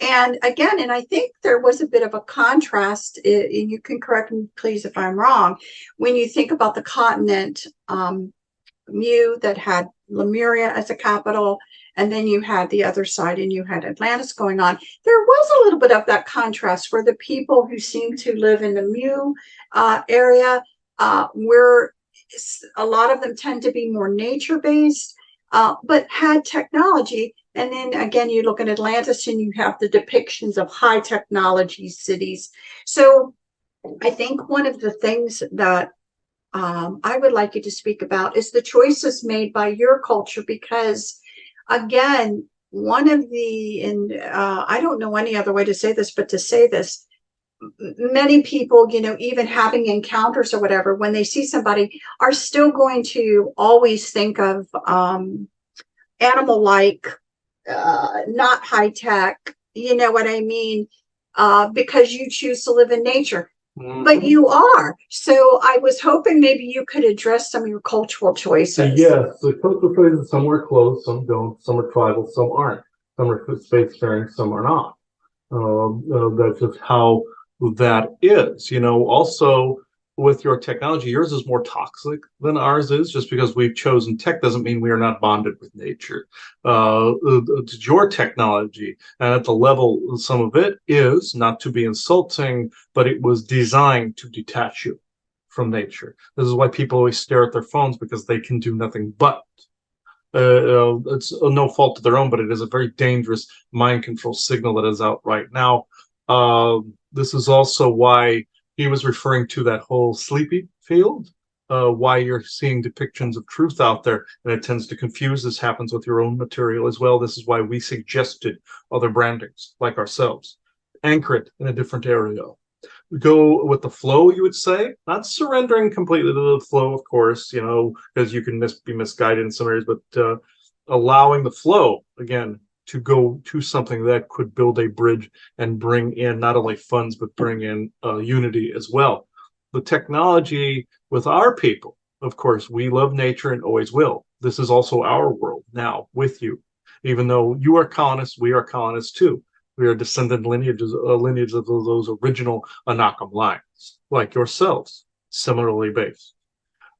B: And again, and I think there was a bit of a contrast, and you can correct me, please, if I'm wrong, when you think about the continent, Mu that had Lemuria as a capital, and then you had the other side and you had Atlantis going on. There was a little bit of that contrast where the people who seem to live in the Mu area, where a lot of them tend to be more nature based, but had technology. And then again, you look at Atlantis and you have the depictions of high technology cities. So I think one of the things that I would like you to speak about is the choices made by your culture, because again, one of the, and I don't know any other way to say this, but to say this, many people, even having encounters or whatever, when they see somebody, are still going to always think of animal like, not high tech, you know what I mean? Because you choose to live in nature. But you are. So I was hoping maybe you could address some of your cultural choices.
A: Yes, the cultural choices, some are close, some don't, some are tribal, some aren't. Some are spacefaring, some are not. That's just how that is. Also with your technology, yours is more toxic than ours is. Just because we've chosen tech doesn't mean we are not bonded with nature. It's your technology, and at the level some of it is, not to be insulting, but it was designed to detach you from nature. This is why people always stare at their phones, because they can do nothing but. It's no fault of their own, but it is a very dangerous mind control signal that is out right now. This is also why he was referring to that whole sleepy field, why you're seeing depictions of truth out there, and it tends to confuse. This happens with your own material as well. This is why we suggested other brandings like ourselves. Anchor it in a different area. Go with the flow, you would say, not surrendering completely to the flow, of course, because you can be misguided in some areas, but allowing the flow again to go to something that could build a bridge and bring in not only funds but bring in unity as well. The technology with our people, of course, we love nature and always will. This is also our world now with you. Even though you are colonists, we are colonists too. We are descendant lineages of those original Anakam lines, like yourselves, similarly based,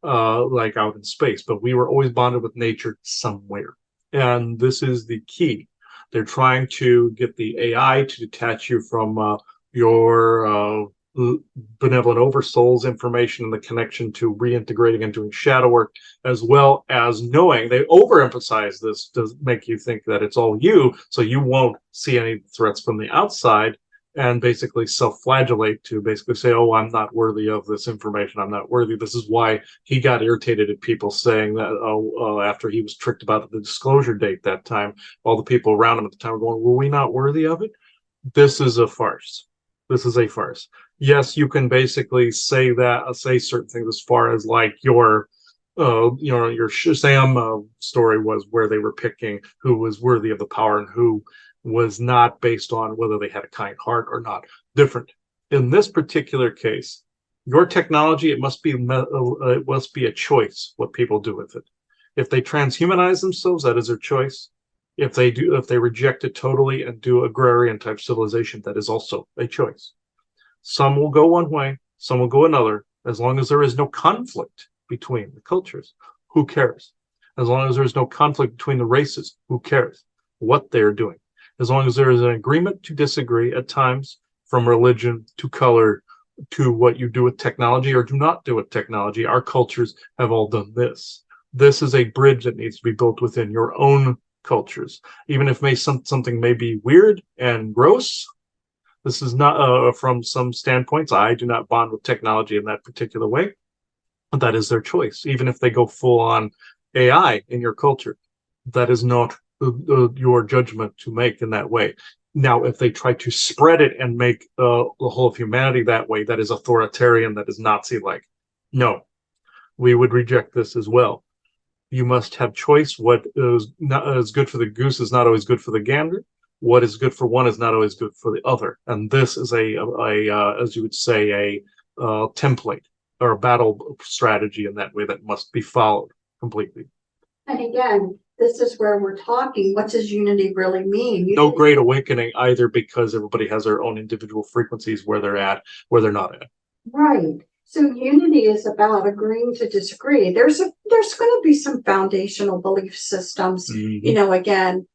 A: like out in space. But we were always bonded with nature somewhere. And this is the key. They're trying to get the AI to detach you from your benevolent oversoul's information and the connection to reintegrating and doing shadow work, as well as knowing they overemphasize this to make you think that it's all you, so you won't see any threats from the outside, and basically self-flagellate to basically say, oh, I'm not worthy of this information, I'm not worthy. This is why he got irritated at people saying that, after he was tricked about the disclosure date that time, all the people around him at the time were going, were we not worthy of it? This is a farce. This is a farce. Yes, you can basically say certain things, as far as like your Shazam story was, where they were picking who was worthy of the power and who was not, based on whether they had a kind heart or not. Different. In this particular case, your technology, it must be a choice what people do with it. If they transhumanize themselves, that is their choice. If they reject it totally and do agrarian type civilization, that is also a choice. Some will go one way, some will go another. As long as there is no conflict between the cultures, who cares? As long as there is no conflict between the races, who cares what they're doing? As long as there is an agreement to disagree at times, from religion to color to what you do with technology or do not do with technology, our cultures have all done this. This is a bridge that needs to be built within your own cultures. Even if something may be weird and gross, this is not, from some standpoints, I do not bond with technology in that particular way. That is their choice. Even if they go full on AI in your culture, that is not your judgment to make in that way. Now, if they try to spread it and make the whole of humanity that way, that is authoritarian, that is Nazi-like. No, We would reject this as well. You must have choice. What is good for the goose is not always good for the gander. What is good for one is not always good for the other. And this is as you would say, a template or a battle strategy in that way that must be followed completely.
B: And again, this is where we're talking, what does unity really mean?
A: No great awakening either, because everybody has their own individual frequencies where they're at, where they're not at.
B: Right. So unity is about agreeing to disagree. There's going to be some foundational belief systems, again,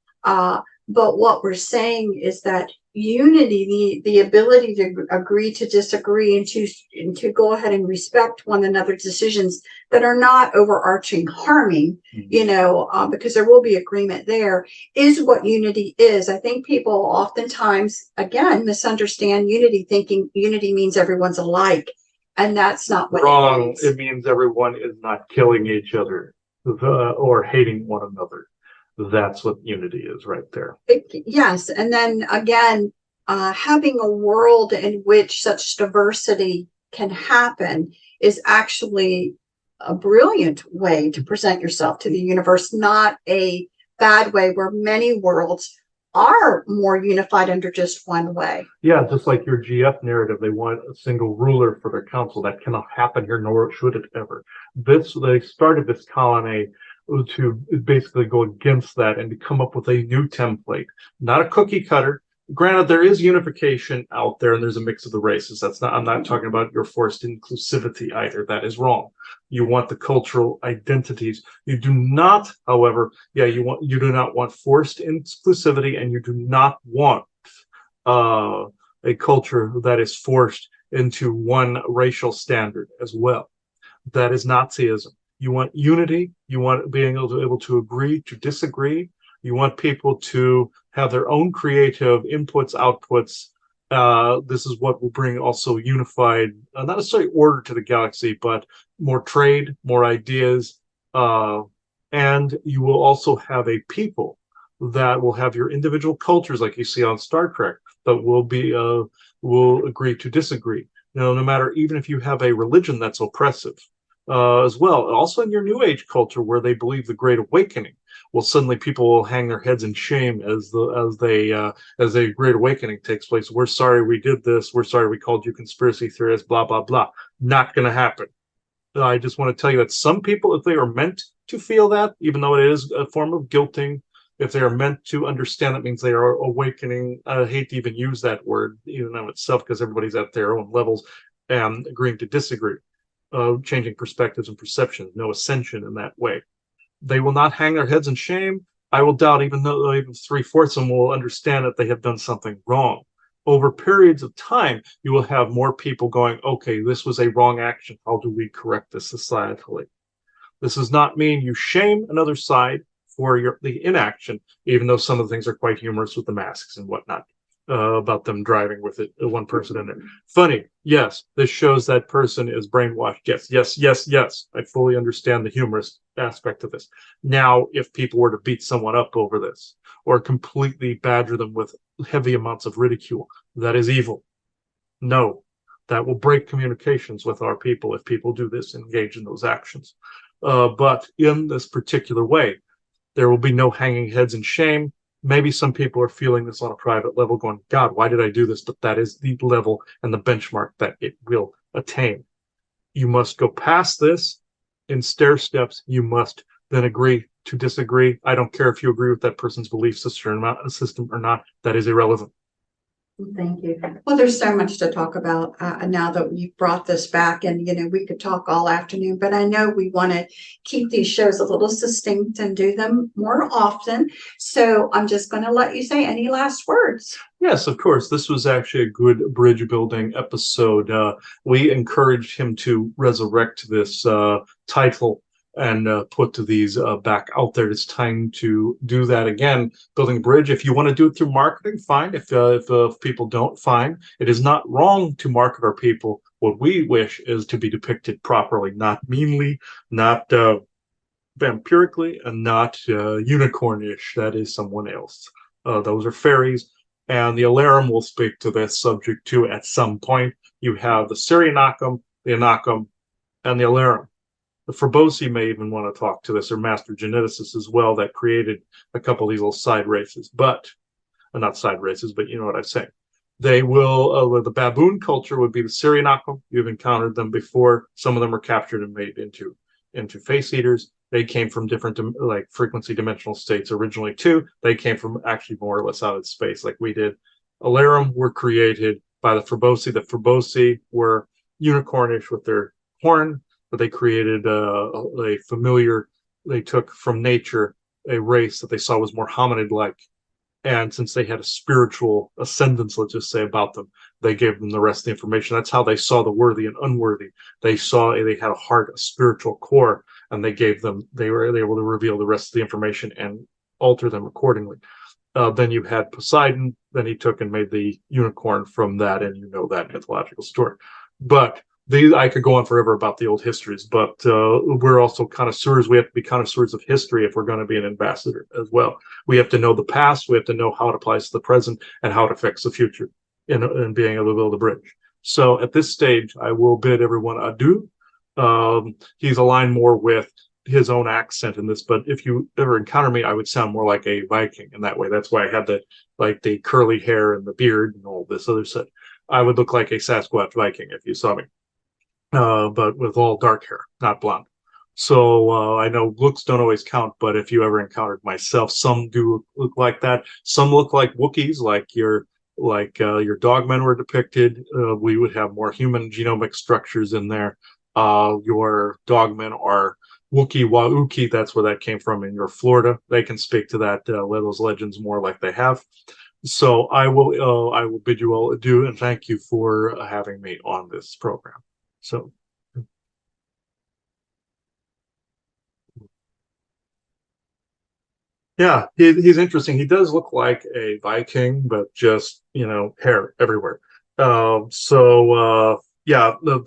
B: but what we're saying is that unity, the ability to agree to disagree and to go ahead and respect one another's decisions that are not overarching harming, because there will be agreement there, is what unity is. I think people oftentimes, again, misunderstand unity, thinking unity means everyone's alike. And that's not what
A: Wrong.
B: it means.
A: It means everyone is not killing each other or hating one another. That's what unity is right there.
B: Yes. And then again, having a world in which such diversity can happen is actually a brilliant way to present yourself to the universe, not a bad way where many worlds are more unified under just one way.
A: Yeah, just like your GF narrative, they want a single ruler for their council. That cannot happen here, nor should it ever. They started this colony to basically go against that and to come up with a new template, not a cookie cutter. Granted, there is unification out there, and there's a mix of the races. I'm not talking about your forced inclusivity either. That is wrong. You want the cultural identities. You do not, however, you do not want forced inclusivity, and you do not want a culture that is forced into one racial standard as well. That is Nazism. You want unity. You want being able to agree to disagree. You want people to have their own creative inputs, outputs. This is what will bring also unified, not necessarily order to the galaxy, but more trade, more ideas. And you will also have a people that will have your individual cultures like you see on Star Trek, that will agree to disagree. No matter, even if you have a religion that's oppressive, as well. Also in your New Age culture, where they believe the Great Awakening, well, suddenly people will hang their heads in shame as the Great Awakening takes place. We're sorry we did this. We're sorry we called you conspiracy theorists. Blah blah blah. Not going to happen. I just want to tell you that some people, if they are meant to feel that, even though it is a form of guilting, if they are meant to understand, that means they are awakening. I hate to even use that word, even of itself, because everybody's at their own levels and agreeing to disagree, changing perspectives and perceptions. No ascension in that way. They will not hang their heads in shame. I will doubt even 3/4 of them will understand that they have done something wrong. Over periods of time, you will have more people going, okay, this was a wrong action. How do we correct this societally? This does not mean you shame another side for the inaction, even though some of the things are quite humorous with the masks and whatnot, about them driving with it, one person in there. Funny, yes, this shows that person is brainwashed. Yes, yes, yes, yes. I fully understand the humorous aspect of this. Now, if people were to beat someone up over this or completely badger them with heavy amounts of ridicule, that is evil. No, that will break communications with our people if people do this, engage in those actions. But in this particular way, there will be no hanging heads in shame. Maybe some people are feeling this on a private level, going, God, why did I do this? But that is the level and the benchmark that it will attain. You must go past this in stair steps. You must then agree to disagree. I don't care if you agree with that person's belief system or not. That is irrelevant.
B: Thank you. Well, there's so much to talk about now that you've brought this back, and we could talk all afternoon, but I know we want to keep these shows a little succinct and do them more often. So I'm just going to let you say any last words.
A: Yes, of course. This was actually a good bridge building episode. We encouraged him to resurrect this title and put these back out there. It's time to do that again. Building a bridge. If you want to do it through marketing, fine. If people don't, fine. It is not wrong to market our people. What we wish is to be depicted properly, not meanly, not vampirically, and not unicornish. That is someone else. Those are fairies. And the Alarum will speak to this subject too at some point. You have the Cyrianacum, the Anacum, and the Alarum. The Frobose may even want to talk to this, or master geneticists as well, that created a couple of these little side races, but not side races, but you know what I'm saying. They will, the baboon culture would be the Syrianako. You've encountered them before. Some of them were captured and made into face eaters. They came from different like frequency dimensional states originally too. They came from actually more or less out of space like we did. Alarum were created by the Frobose. The Frobose were unicornish with their horn, but they created a familiar, they took from nature a race that they saw was more hominid-like. And since they had a spiritual ascendance, let's just say, about them, they gave them the rest of the information. That's how they saw the worthy and unworthy. They saw they had a heart, a spiritual core, and they were able to reveal the rest of the information and alter them accordingly. Then you had Poseidon. Then he took and made the unicorn from that, and you know that mythological story. But I could go on forever about the old histories, but we're also connoisseurs. We have to be connoisseurs of history if we're going to be an ambassador as well. We have to know the past. We have to know how it applies to the present and how it affects the future in being able to build a bridge. So at this stage, I will bid everyone adieu. He's aligned more with his own accent in this, but if you ever encounter me, I would sound more like a Viking in that way. That's why I had the curly hair and the beard and all this other stuff. I would look like a Sasquatch Viking if you saw me, but with all dark hair, not blonde. So I know looks don't always count, but if you ever encountered myself, some do look like that. Some look like Wookiees, like your dogmen were depicted. We would have more human genomic structures in there. Your dogmen are Wookiee Wauki. That's where that came from in your Florida. They can speak to that those legends more like they have. So I will bid you all adieu and thank you for having me on this program. So, yeah, he's interesting. He does look like a Viking, but just, hair everywhere. Yeah,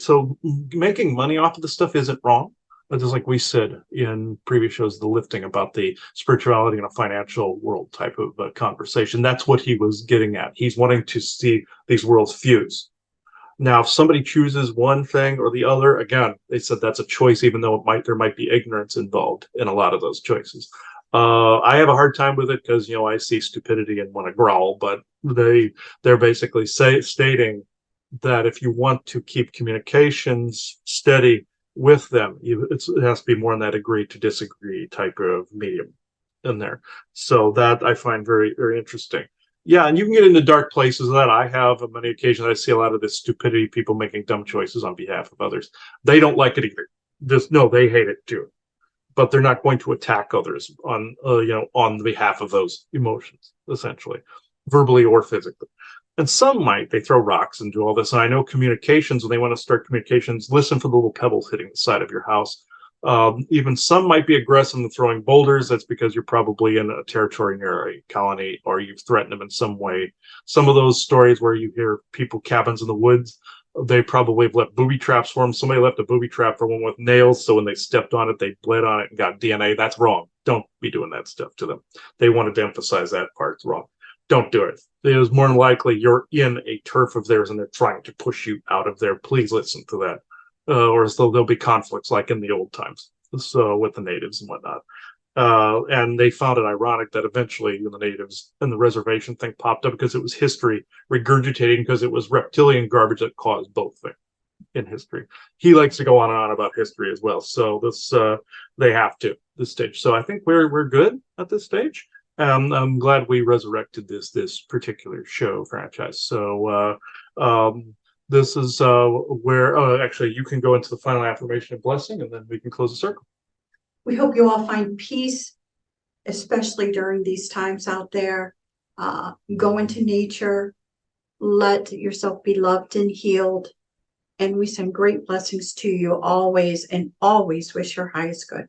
A: so making money off of the stuff isn't wrong. But just like we said in previous shows, the lifting about the spirituality in a financial world type of conversation. That's what he was getting at. He's wanting to see these worlds fuse. Now, if somebody chooses one thing or the other, again, they said that's a choice, even though there might be ignorance involved in a lot of those choices. I have a hard time with it because I see stupidity and want to growl, but they're basically stating that if you want to keep communications steady with them, it has to be more in that agree to disagree type of medium in there. So that I find very, very interesting. Yeah, and you can get into dark places that I have on many occasions. I see a lot of this stupidity, people making dumb choices on behalf of others. They don't like it either. They hate it too, but they're not going to attack others on behalf of those emotions, essentially, verbally or physically. And some might, they throw rocks and do all this. And I know communications, when they want to start communications, listen for the little pebbles hitting the side of your house. Even some might be aggressive in throwing boulders. That's because you're probably in a territory near a colony or you've threatened them in some way. Some of those stories where you hear people cabins in the woods, they probably have left booby traps for them. Somebody left a booby trap for one with nails, so when they stepped on it, they bled on it and got DNA. That's wrong. Don't be doing that stuff to them. They wanted to emphasize that part. It's wrong. Don't do it. It is more than likely you're in a turf of theirs and they're trying to push you out of there. Please listen to that. Or as though there'll be conflicts like in the old times, so with the natives and whatnot. And they found it ironic that eventually the natives and the reservation thing popped up because it was history regurgitating because it was reptilian garbage that caused both things in history. He likes to go on and on about history as well. So they have to this stage. So I think we're good at this stage. I'm glad we resurrected this particular show franchise. So this is where actually you can go into the final affirmation and blessing, and then we can close the circle.
B: We hope you all find peace, especially during these times out there. Go into nature, let yourself be loved and healed, and we send great blessings to you always, and always wish your highest good.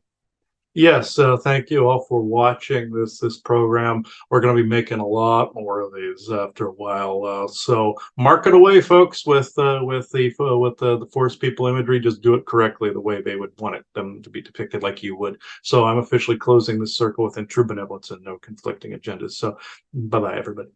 A: Yes, thank you all for watching this program. We're going to be making a lot more of these after a while. So mark it away, folks, with the Forest People imagery. Just do it correctly the way they would want them to be depicted, like you would. So I'm officially closing this circle within true benevolence and no conflicting agendas. So bye bye, everybody.